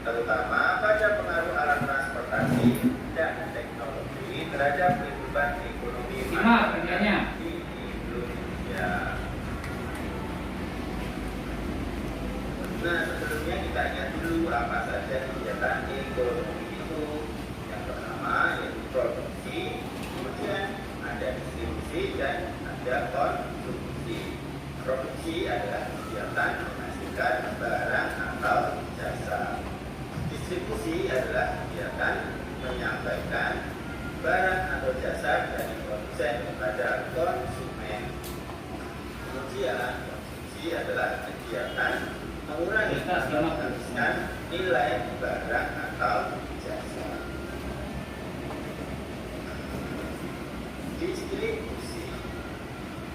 terutama pada pengaruh alat transportasi dan teknologi terhadap kehidupan ekonomi masyarakat di Indonesia. Nah, sebelumnya kita ingat dulu apa saja kegiatan ekonomi itu. Yang pertama yaitu produksi, kemudian ada distribusi dan ada konsumsi. Produksi adalah kegiatan menghasilkan barang atau jasa. Distribusi adalah kegiatan menyampaikan barang atau jasa dari produsen kepada konsumen. Kemudian konsumsi adalah kegiatan mengurangi atau menghabiskan nilai barang atau jasa. Distribusi,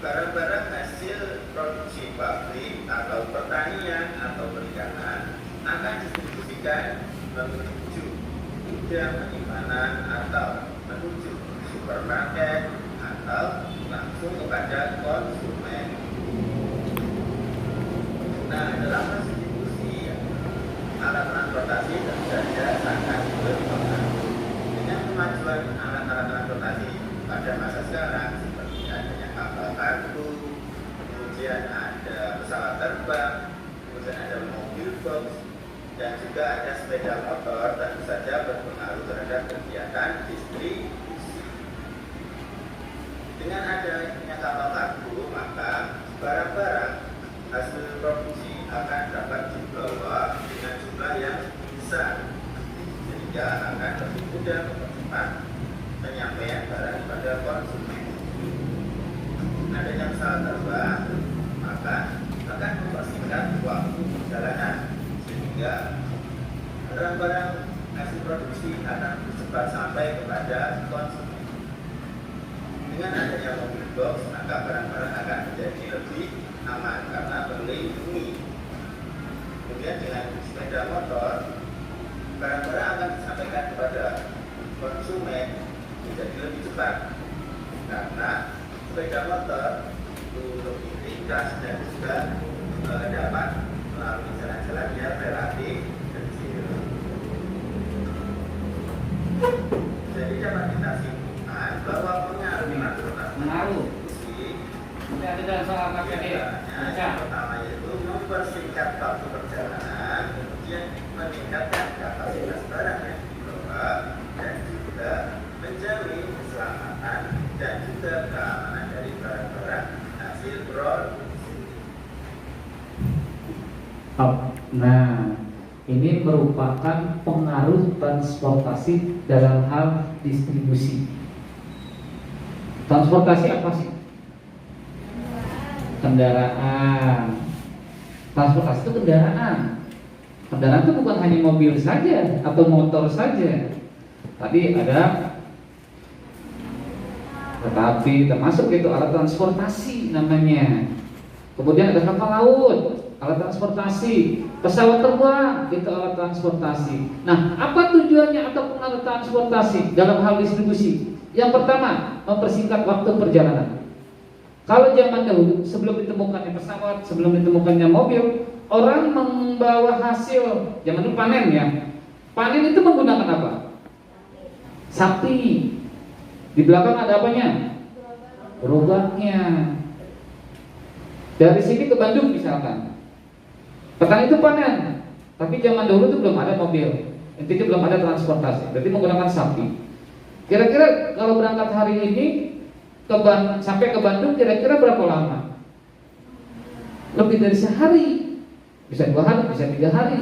barang-barang hasil produksi pabrik atau pertanian atau perikanan akan didistribusikan menuju gudang penyimpanan atau menuju supermarket atau langsung kepada konsumen. Nah, dalam distribusi alat transportasi tentu saja sangat berpengaruh. Dengan kemajuan alat-alat transportasi pada masa sekarang seperti adanya kapal kargo, kemudian ada pesawat terbang, kemudian ada mobil box, dan juga ada sepeda motor, tentu saja berpengaruh terhadap kegiatan distribusi. Dengan adanya kapal kargo, maka barang-barang hasil produksi akan dapat dibawa dengan jumlah yang besar, sehingga akan lebih mudah mempercepat penyampaian barang kepada konsumen. Adanya pesawat terbang maka akan mempersingkat waktu perjalanan, sehingga barang-barang hasil produksi akan cepat sampai kepada konsumen. Dengan adanya mobil box, maka barang-barang akan menjadi lebih aman karena terlindungi. Kemudian dengan sepeda motor, barang-barang akan disampaikan kepada konsumen menjadi lebih cepat karena sepeda motor itu lebih ringkas dan juga dapat melalui jalan-jalan yang relatif kecil. Jadi dapat kita simpulkan bahwa pengaruh Ini ada dalam soal KPD. yang pertama yaitu mempersingkat waktu perjalanan, kemudian meningkatkan kapasitas barang yang dibawa, dan juga menjamin keselamatan dan juga keamanan dari barang-barang hasil produksi. Nah, ini merupakan pengaruh transportasi dalam hal distribusi. Transportasi apa sih? Kendaraan. Transportasi itu kendaraan. Kendaraan itu bukan hanya mobil saja atau motor saja. Tadi ada kereta api, termasuk itu alat transportasi namanya. Kemudian ada kapal laut, alat transportasi, pesawat terbang, itu alat transportasi. Nah, apa tujuannya atau pengaruh transportasi dalam hal distribusi? Yang pertama, mempersingkat waktu perjalanan. Kalau zaman dahulu, sebelum ditemukannya pesawat, sebelum ditemukannya mobil, orang membawa hasil, zaman dulu panen ya. Panen itu menggunakan apa? Sapi. Di belakang ada apanya? Gerobaknya. Dari sini ke Bandung misalkan. Petani itu panen, tapi zaman dahulu itu belum ada mobil, intinya belum ada transportasi, berarti menggunakan sapi. Kira-kira kalau berangkat hari ini sampai ke Bandung kira-kira berapa lama? Lebih dari sehari, bisa 2 hari, bisa 3 hari.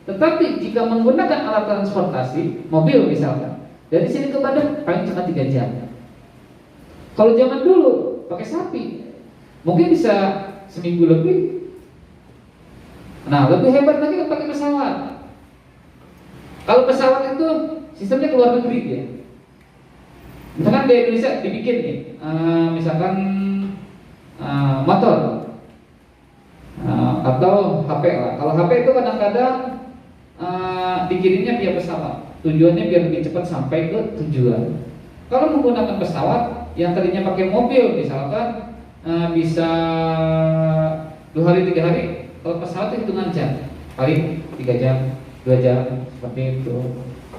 Tetapi jika menggunakan alat transportasi, mobil misalkan, dari sini ke Bandung paling cuma 3 jam. Kalau zaman dulu pakai sapi, mungkin bisa seminggu lebih. Nah, lebih hebat lagi kan pakai pesawat. Kalau pesawat itu sistemnya ke luar negeri ya. Misalkan di Indonesia dibikin nih, misalkan motor atau HP lah. Kalau HP itu kadang-kadang dikirimnya via pesawat. Tujuannya biar lebih cepat sampai ke tujuan. Kalau menggunakan pesawat yang tadinya pakai mobil, misalkan bisa 2 hari 3 hari. Kalau pesawat itu hitungan jam, paling 3 jam, 2 jam, seperti itu.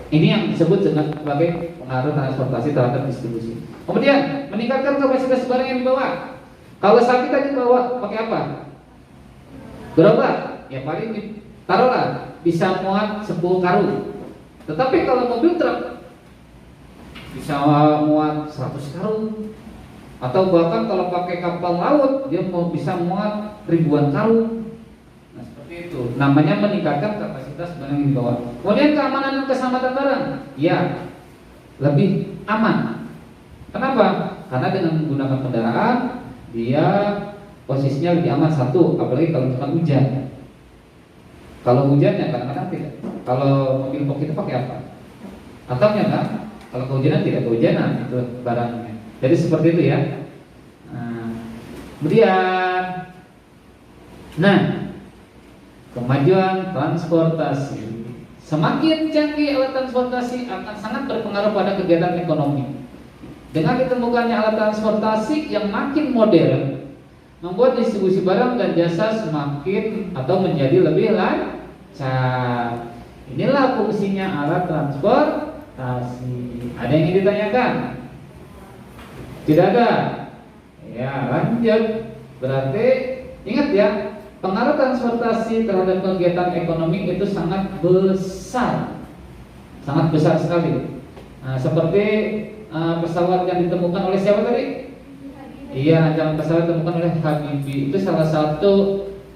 Ini yang disebut dengan sebagai pengaruh transportasi terhadap distribusi. Kemudian meningkatkan kapasitas barang yang dibawa. Kalau sapi tadi bawa pakai apa? Gerobak, ya paling taruhlah bisa muat 10 karung. Tetapi kalau mobil truk bisa muat 100 karung. Atau bahkan kalau pakai kapal laut dia bisa muat ribuan karung. Nah, seperti itu. Namanya meningkatkan kapasitas barang yang dibawa. Kemudian keamanan dan keselamatan barang, ya lebih aman. Kenapa? Karena dengan menggunakan kendaraan dia posisinya lebih aman. Satu, apalagi kalau misalkan hujan. Kalau hujannya kadang-kadang tidak. Kalau mobil box itu pakai apa? Atapnya kan? Kalau kehujanan tidak kehujanan itu barangnya. Jadi seperti itu ya. Kemudian, kemajuan transportasi. Semakin canggih alat transportasi akan sangat berpengaruh pada kegiatan ekonomi. Dengan ditemukannya alat transportasi yang makin modern, membuat distribusi barang dan jasa semakin atau menjadi lebih lancar. Inilah fungsinya alat transportasi. Ada yang ingin ditanyakan? Tidak ada? Ya, lanjut. Berarti ingat ya, pengaruh transportasi terhadap kegiatan ekonomi itu sangat besar. Sangat besar sekali. Nah, seperti pesawat yang ditemukan oleh siapa tadi? Iya, rancangan pesawat ditemukan oleh Habibie. Itu salah satu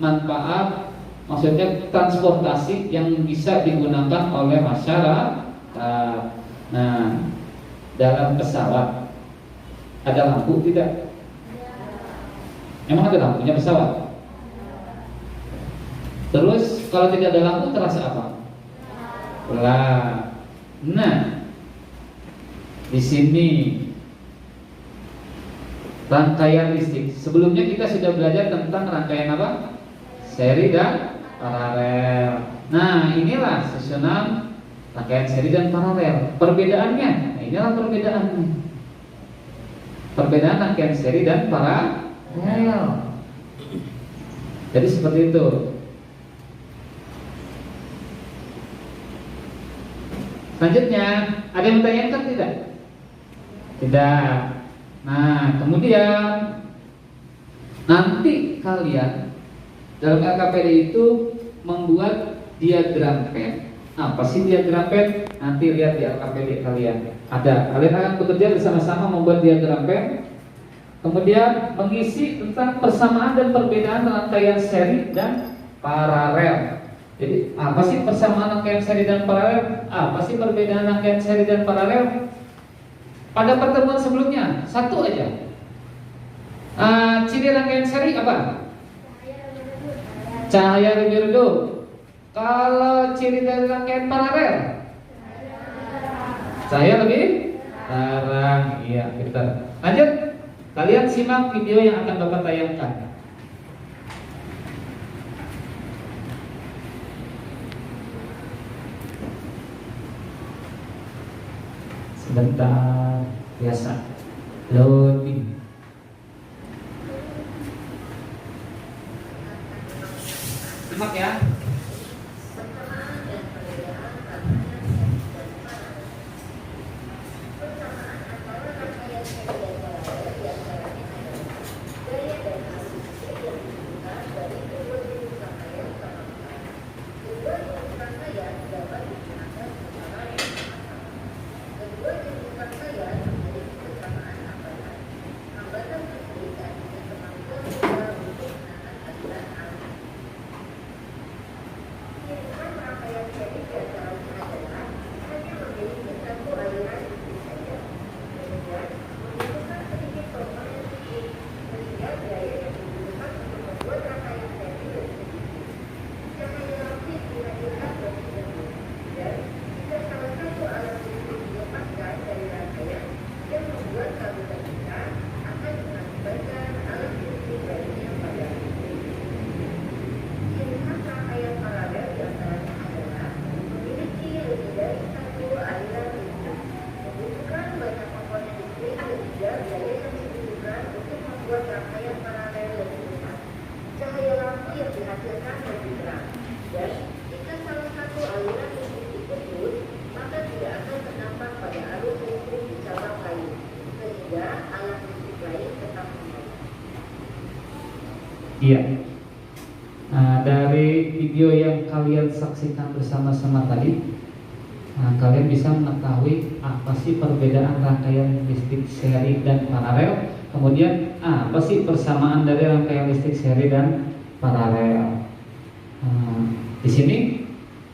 manfaat, maksudnya transportasi yang bisa digunakan oleh masyarakat. Nah, dalam pesawat ada lampu tidak? Emang ada lampunya pesawat? Terus kalau tidak ada lampu terasa apa? Gelap. Nah, di sini rangkaian listrik. Sebelumnya kita sudah belajar tentang rangkaian apa? Seri dan paralel. Nah, inilah susunan rangkaian seri dan paralel. Perbedaannya, nah inilah perbedaannya. Perbedaan rangkaian seri dan paralel. Jadi seperti itu. Selanjutnya, ada yang bertanya tidak? Tidak. Nah, kemudian nanti kalian dalam LKPD itu membuat diagram pen. Apa sih diagram pen? Nanti lihat di LKPD kalian. Ada. Kalian akan bekerja bersama-sama membuat diagram pen. Kemudian mengisi tentang persamaan dan perbedaan rangkaian seri dan paralel. Jadi apa sih persamaan rangkaian seri dan paralel? Apa sih perbedaan rangkaian seri dan paralel? Pada pertemuan sebelumnya, satu aja. Ciri rangkaian seri apa? Cahaya lebih redup. Kalau ciri dari rangkaian paralel? Cahaya lebih terang. Iya, pintar. Lanjut. Kalian simak video yang akan Bapak tayangkan. Sebentar, biasa. Loading. Simak ya. Iya. Dari video yang kalian saksikan bersama-sama tadi, kalian bisa mengetahui apa sih perbedaan rangkaian listrik seri dan paralel. Kemudian apa sih persamaan dari rangkaian listrik seri dan paralel. Di sini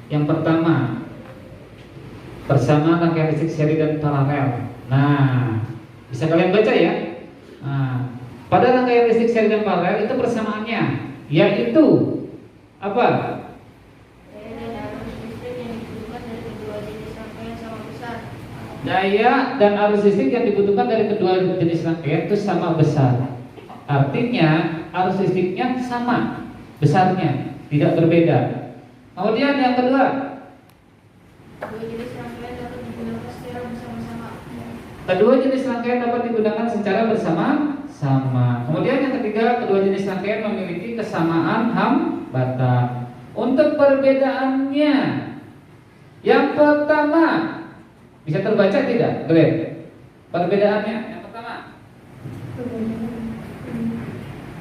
yang pertama, persamaan rangkaian listrik seri dan paralel. Nah, bisa kalian baca ya. Pada rangkaian listrik seri dan paralel itu persamaannya yaitu apa? Daya dan arus listrik yang dibutuhkan dari kedua jenis rangkaian itu sama besar. Artinya arus listriknya sama besarnya, tidak berbeda. Kemudian yang kedua, Dua jenis rangkaian dapat digunakan secara bersama-sama. kedua jenis rangkaian dapat digunakan secara bersama-sama. Kemudian yang ketiga, kedua jenis rangkaian memiliki kesamaan hambatan. Untuk perbedaannya, yang pertama bisa terbaca tidak, Glenn? Perbedaannya yang pertama,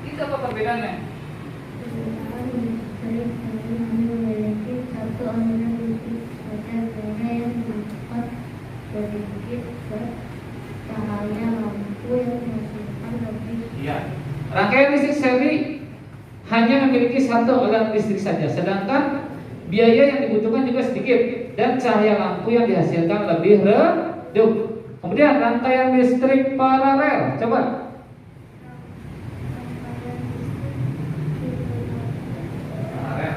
itu apa perbedaannya? memiliki satu aliran listrik saja sehingga yang dapat sedikit cahaya lampu yang menghasilkan lebih. Iya. Rangkaian listrik seri hanya memiliki satu aliran listrik saja, sedangkan biaya yang dibutuhkan juga sedikit dan cahaya lampu yang dihasilkan lebih redup. Kemudian rangkaian listrik paralel, coba. Paralel.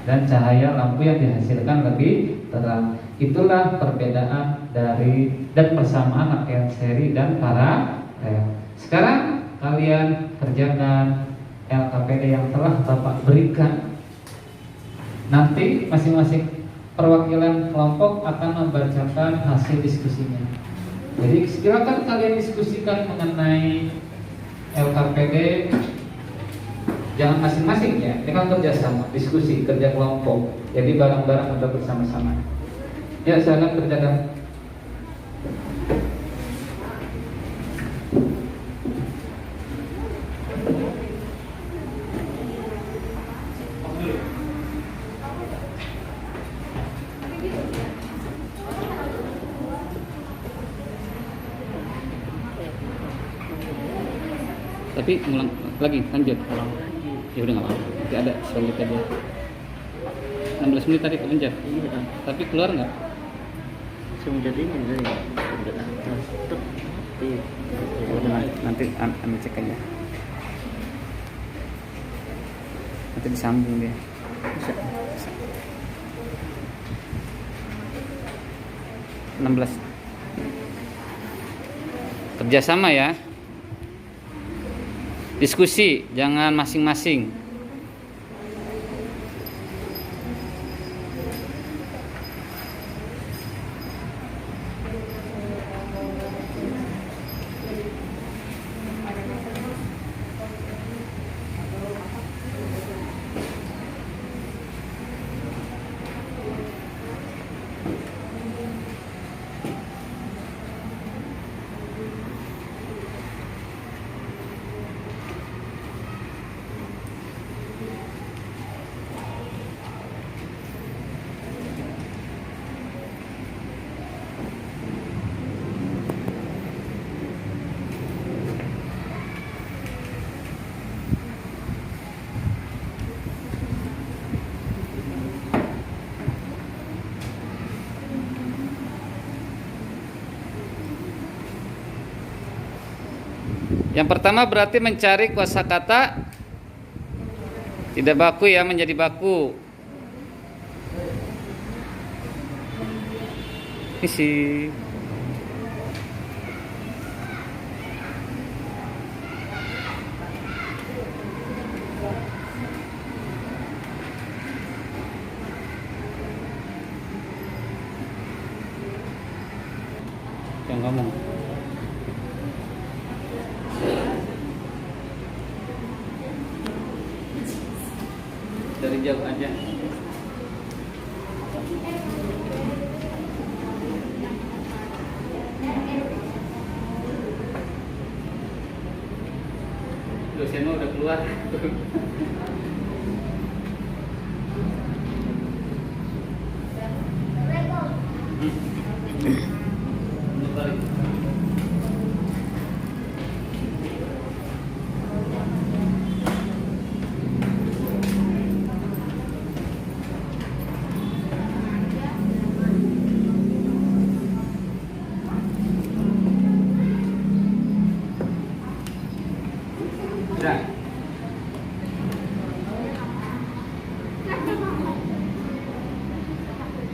Dan cahaya lampu yang dihasilkan lebih terang. Itulah perbedaan dari dan persamaan rangkaian seri dan paralel. Sekarang kalian kerjakan LKPD yang telah Bapak berikan. Nanti masing-masing perwakilan kelompok akan membacakan hasil diskusinya. Jadi silakan kalian diskusikan mengenai LKPD. Jangan masing-masing ya, ini kan kerjasama, diskusi, kerja kelompok. Jadi bareng-bareng untuk bersama-sama. Ya, silakan kerjakan. Tapi ngulang lagi, lanjut. Ya udah nggak apa-apa. Nanti ada selanjut aja. 16 menit tadi kepencet. Iya. Tapi keluar nggak? Langsung jadi ini ya. Nanti ambil cek aja. Nanti disambung dia. Bisa. 16. Kerjasama ya. Diskusi, jangan masing-masing. Yang pertama berarti mencari kosakata tidak baku ya menjadi baku. Isi. Yang ngomong. dari jauh aja. Dosennya udah keluar. Balik. Sudah.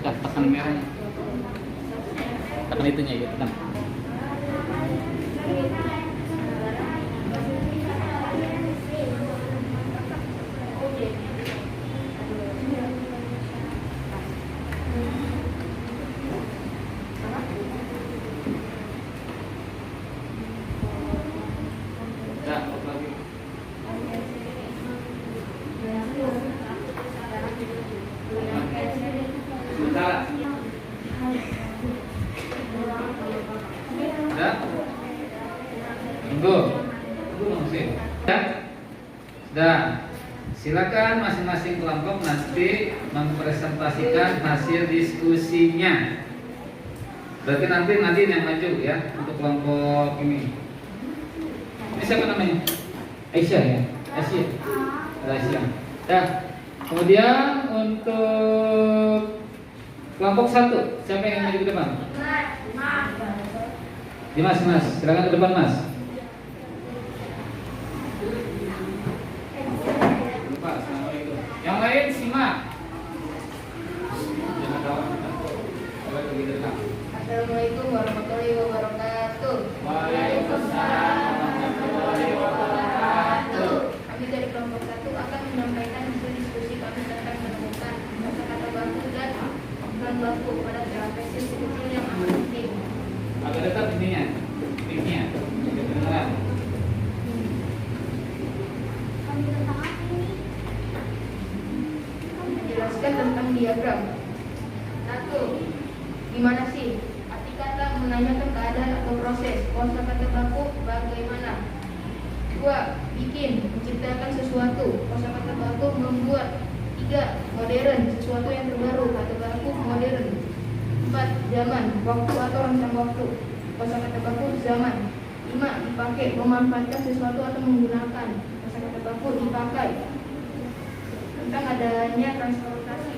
Tekan merahnya. Tekan itunya ya, tekan. Sudah, apa lagi? Sebentar. Sudah? Tunggu. Tunggu masih. Sudah. Silakan masing-masing kelompok nanti mempresentasikan hasil diskusinya. Berarti nanti yang maju ya untuk kelompok ini. Ini siapa namanya? Aisyah ya? Aisyah. Nah, kemudian untuk kelompok 1, siapa yang maju ke depan? Dimas, Mas. Silakan ke depan, Mas. Lupa, assalamualaikum. Yang lain simak. Jangan tahu. Coba pergi ke depan. Assalamualaikum warahmatullahi wabarakatuh. Waalaikumsalam warahmatullahi wabarakatuh. Kami dari kelompok 1 akan menyampaikan hasil diskusi kami tentang menemukan kata-kata baku dan bukan baku pada trapesis kecil yang amat penting. Agak dekat ininya, mic-nya. Kedengaran. Menjelaskan tentang diagram. 1. Gimana sih? Arti kata menanyakan keadaan atau proses. Kosakata baku bagaimana? 2. Bikin, menciptakan sesuatu. Kosakata baku membuat. 3. Modern, sesuatu yang terbaru. Kata baku modern. 4. Zaman, waktu atau rentang waktu. Kosakata baku zaman. 5. Dipakai, memanfaatkan sesuatu atau menggunakan. Kosakata baku dipakai. Tentang adanya transportasi.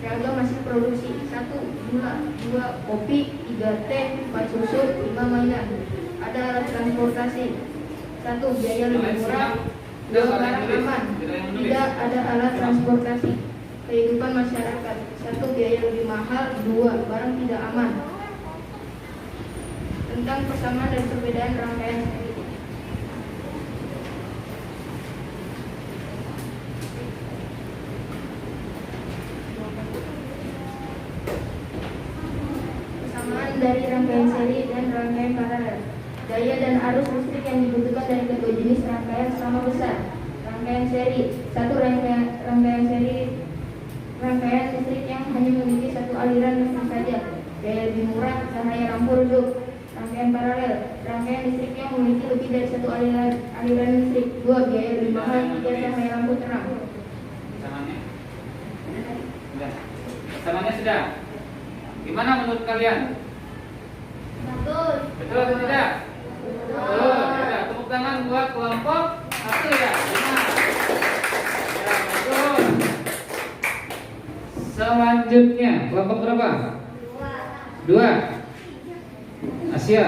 Ragam hasil produksi. 1. Gula. 2. Kopi. 3. Teh. 4. Susu. 5. Mainan. Ada alat transportasi. 1. Biaya lebih murah. 2. Barang aman. 3. Ada alat transportasi. Kehidupan masyarakat. 1. Biaya lebih mahal. 2. Barang tidak aman. Tentang persamaan dan perbedaan rangkaian seri. Persamaan dari rangkaian seri dan rangkaian paralel. Daya dan arus listrik yang dibutuhkan dari kedua jenis rangkaian sama besar. Rangkaian seri. 1. Rangkaian listrik yang hanya memiliki satu aliran listrik saja. Daya lebih murah, cahaya lampu redup. Rangkaian paralel. Rangkaian listrik yang memiliki lebih dari satu aliran listrik. 2. Biaya lebih mahal. 3. Cahaya lampu terang. Persamanya? Sudah. Persamanya sudah. Gimana menurut kalian? Betul. Betul atau tidak? Betul. Ya, tepuk tangan buat kelompok 1 ya. Benar. Ya, betul. Selanjutnya kelompok berapa? 2. Asia.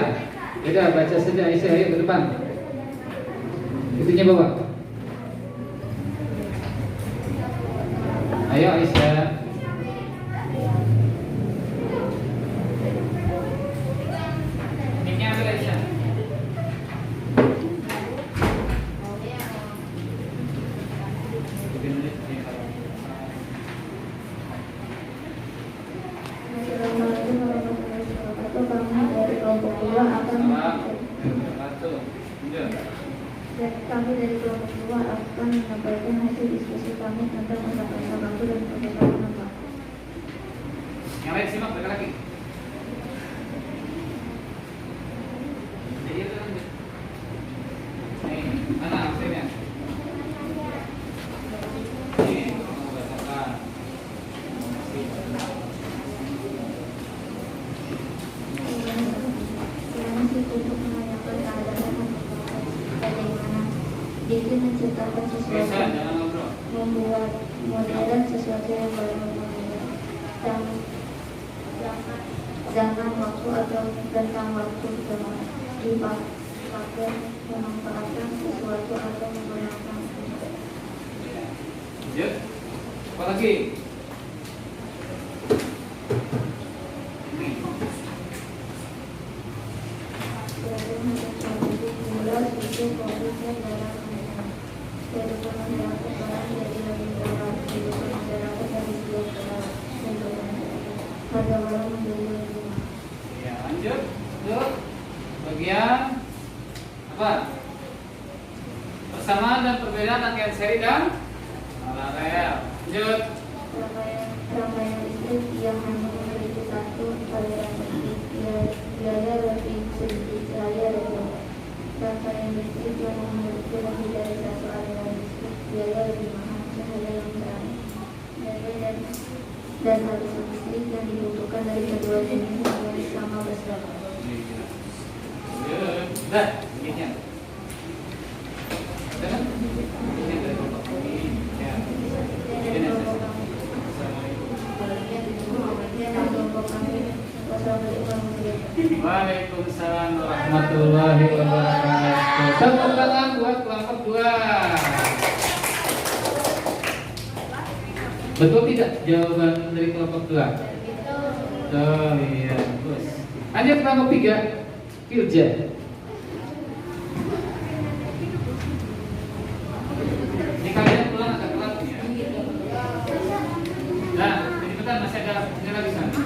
Beda, baca saja Aisyah, ayo ke depan. Itunya bawa. Ayo Aisyah. Mic-nya ambil Aisyah. Assalamualaikum warahmatullahi wabarakatuh. Kami dari kelompok hasil diskusi kami tentang kosakata baku dan kosakata baku. Yang lain simak lagi. Nih, mana hasilnya? Nih, kamu bacakan. Untuk menanyakan keadaan bagaimana Diki menciptakan Bisa, sesuatu, jangan ngobrol. membuat modern sesuatu yang baru modern, zaman waktu atau tentang waktu dipakai memanfaatkan sesuatu atau menggunakan. Lanjut. Apa lagi? Ini. Suatu menjadi mula susu produknya dalam kehidupan masyarakat sekarang jadi lebih berat, kehidupan masyarakat dari sebuah harga barang menjadi lebih mahal. Ya, lanjut. Yuk. Bagian apa? Persamaan dan perbedaan rangkaian seri dan paralel. Lanjut. Rangkaian listrik yang hanya memiliki satu aliran listrik, biaya lebih sedikit, biaya lebih. Rangkaian listrik yang memiliki lebih dari satu aliran listrik, biaya lebih mahal, cahaya yang terang, dan arus listrik yang dibutuhkan dari kedua jenis yang sama besar. Udah, begini. Udah kan? Ini dari kelompok ini. Ya. Ini saja. Assalamualaikum. Waalaikumsalam warahmatullahi wabarakatuh. Tepuk tangan buat kelompok 2. Betul tidak jawaban dari kelompok 2? Betul, iya. Bagus. Lanjut kelompok 3. Kirja. Ini kalian pulang agak telat ya. Nah, jadi bentar masih ada ini lagi sana.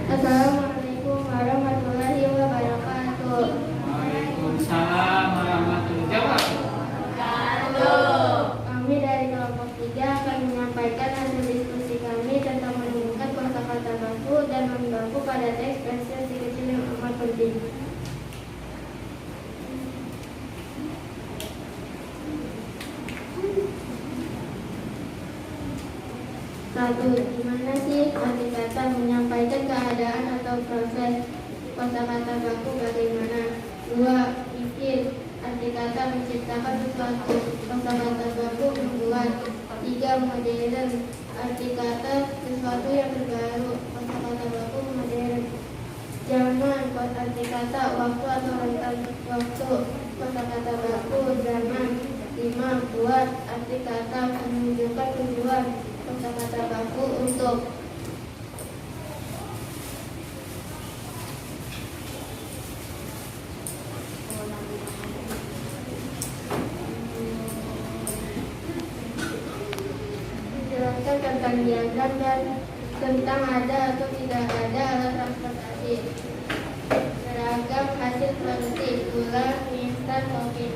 Assalamualaikum warahmatullahi wabarakatuh. Waalaikumsalam warahmatullahi wabarakatuh. Kami dari kelompok 3 akan menyampaikan hasil diskusi kami tentang menemukan kosakata baku dan membaku pada teks ekspresi kecil yang amat penting. Satu, gimana sih arti kata menyampaikan keadaan atau proses? Kosakata baku bagaimana? 2. Bikin, arti kata menciptakan sesuatu. Kosakata baku membuat. 3. Modern, arti kata sesuatu yang terbaru. Kosakata baku modern. Zaman, arti kata waktu atau rentang waktu. Kosakata baku zaman. 5. Buat, arti kata menunjukkan tujuan. Kosakata baku untuk. Jelaskan tentang diagram dan tentang ada atau tidak ada alat transportasi. Beragam hasil produksi gula, mie instan, kopi.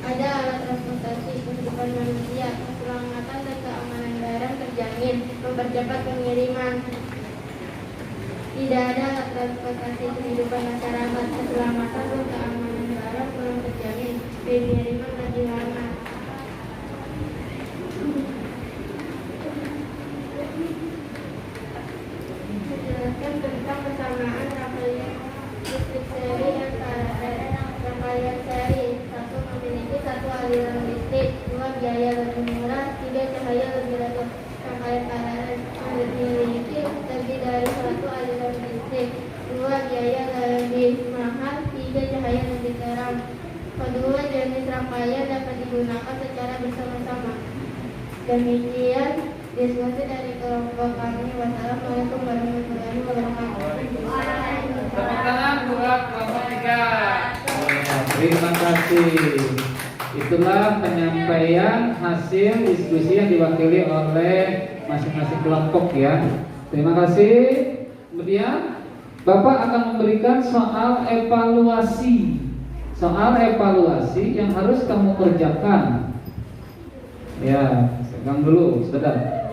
Ada alat transportasi kehidupan manusia, keselamatan dan keamanan barang terjamin, mempercepat pengiriman. Tidak ada alat transportasi kehidupan masyarakat, keselamatan dan keamanan barang belum terjamin, pengiriman lebih lama. Menjelaskan tentang kesamaan rangkaian listrik seri dan rangkaian seri. 1. Memiliki satu aliran listrik. 2. Biaya lebih murah. 3. Cahaya lebih rendah. Rangkaian paralel memiliki lebih dari satu aliran listrik. 2. Biaya lebih mahal. 3. Cahaya lebih terang. Kedua jenis rangkaian dapat digunakan secara bersama-sama. Demikian diskusi dari kelompok kami. Wassalamualaikum warahmatullahi wabarakatuh. Tepuk tangan buat kelompok 3. Terima kasih. Itulah penyampaian hasil diskusi yang diwakili oleh masing-masing kelompok ya. Terima kasih. Kemudian Bapak akan memberikan soal evaluasi. Soal evaluasi yang harus kamu kerjakan. Ya, pegang dulu, sebentar.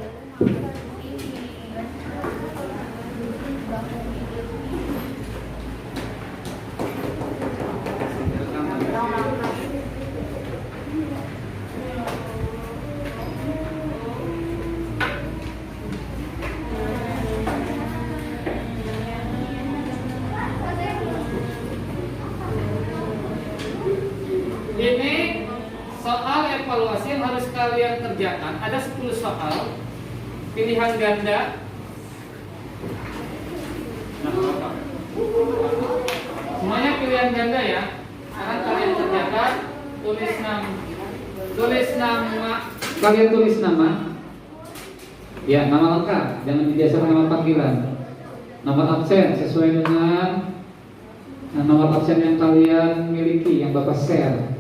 Ini soal evaluasi yang harus kalian kerjakan. Ada 10 soal pilihan ganda. Nah, semuanya pilihan ganda ya. Sekarang kalian kerjakan, tulis nama. Kalian tulis nama. Ya, nama lengkap, jangan dibiasakan nama panggilan. Nomor absen sesuai dengan nomor absen yang kalian miliki, yang Bapak share.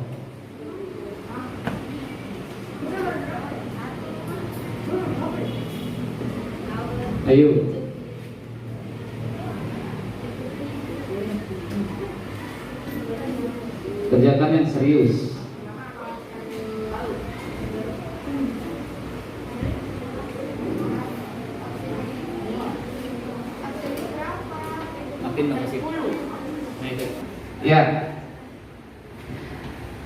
Ayo. Kerjakan yang serius. Makin makasih. Ya.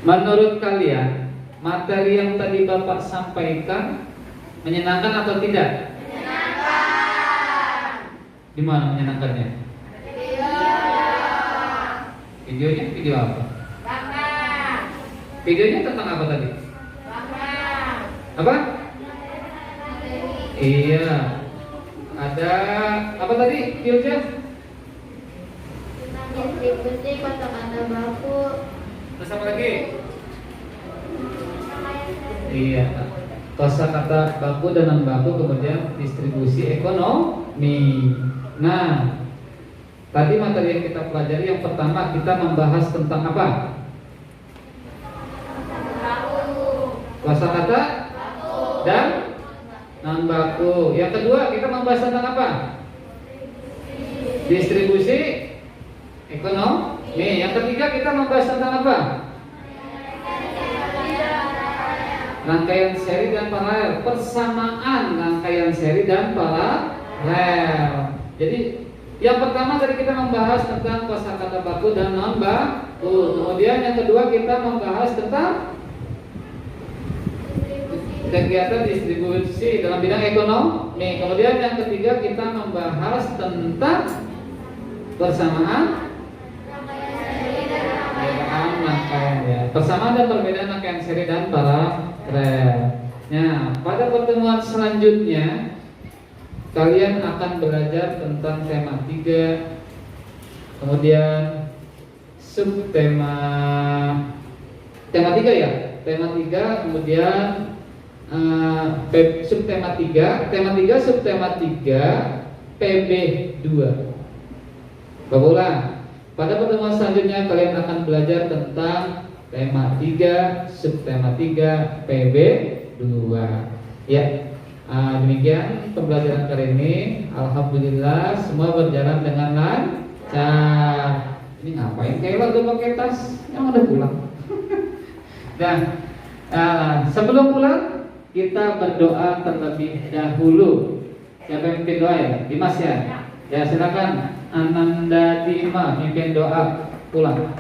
Menurut kalian, materi yang tadi Bapak sampaikan menyenangkan atau tidak? Di mana menyenangkannya? Videonya video apa? Videonya tentang apa tadi? Apa? Iya. Ada apa tadi videonya? Distribusi kosakata baku. Terus apa lagi? Iya. Kosakata baku dan non baku, kemudian distribusi ekonomi. Nah, tadi materi yang kita pelajari yang pertama kita membahas tentang apa? Kosakata dan non baku. Yang kedua kita membahas tentang apa? Distribusi ekonomi. Yang ketiga kita membahas tentang apa? Rangkaian seri dan paralel. Persamaan rangkaian seri dan paralel. Jadi yang pertama tadi kita membahas tentang kosakata baku dan non baku. Kemudian yang kedua kita membahas tentang kegiatan distribusi dalam bidang ekonomi. Kemudian yang ketiga kita membahas tentang persamaan rangkaian ya. Persamaan dan perbedaan rangkaian seri dan paralel. Nah, pada pertemuan selanjutnya kalian akan belajar tentang tema 3, kemudian subtema tema 3 ya, tema 3, kemudian subtema 3, tema 3, subtema 3, PB 2. Bapak, pada pertemuan selanjutnya kalian akan belajar tentang tema 3, subtema 3, PB 2. Ya. Demikian pembelajaran kali ini. Alhamdulillah semua berjalan dengan lancar. Ini ngapain kayak lagu pakai tas? Yang udah pulang. Nah, sebelum pulang kita berdoa terlebih dahulu. Siapa yang mimpin doa ya? Dimas ya? Ya silakan Ananda Dima mimpin doa pulang.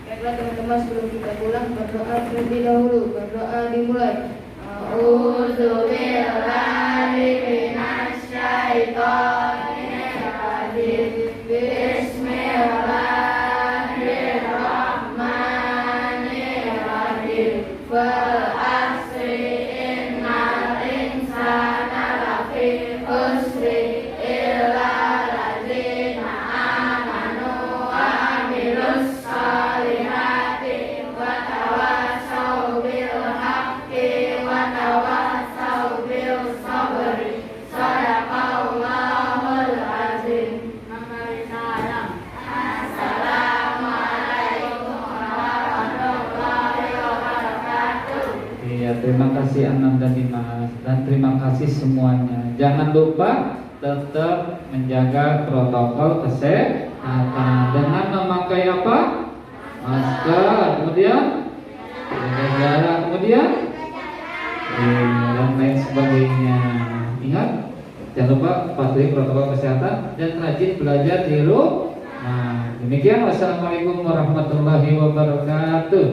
Baiklah teman-teman, sebelum kita pulang berdoa terlebih dahulu. Berdoa dimulai. A'udzubillahi minasyaitonir rajim. Bismillahirrahmanirrahim. Wal asri innal insana lafi khusri illa ladzina amanu wa amilus solihati wa tawasaw bil haqqi wa tawasaw bil sabri. Sadaqallahul azim. Assalamualaikum warahmatullahi wabarakatuh. Iya, terima kasih Anam dan Dimas dan terima kasih semuanya. Jangan lupa tetap menjaga protokol kesehatan dengan memakai apa? Masker, kemudian jaga jarak, kemudian dan lain sebagainya. Ingat, jangan lupa patuhi protokol kesehatan dan rajin belajar di rumah. Nah, demikian. Wassalamualaikum warahmatullahi wabarakatuh.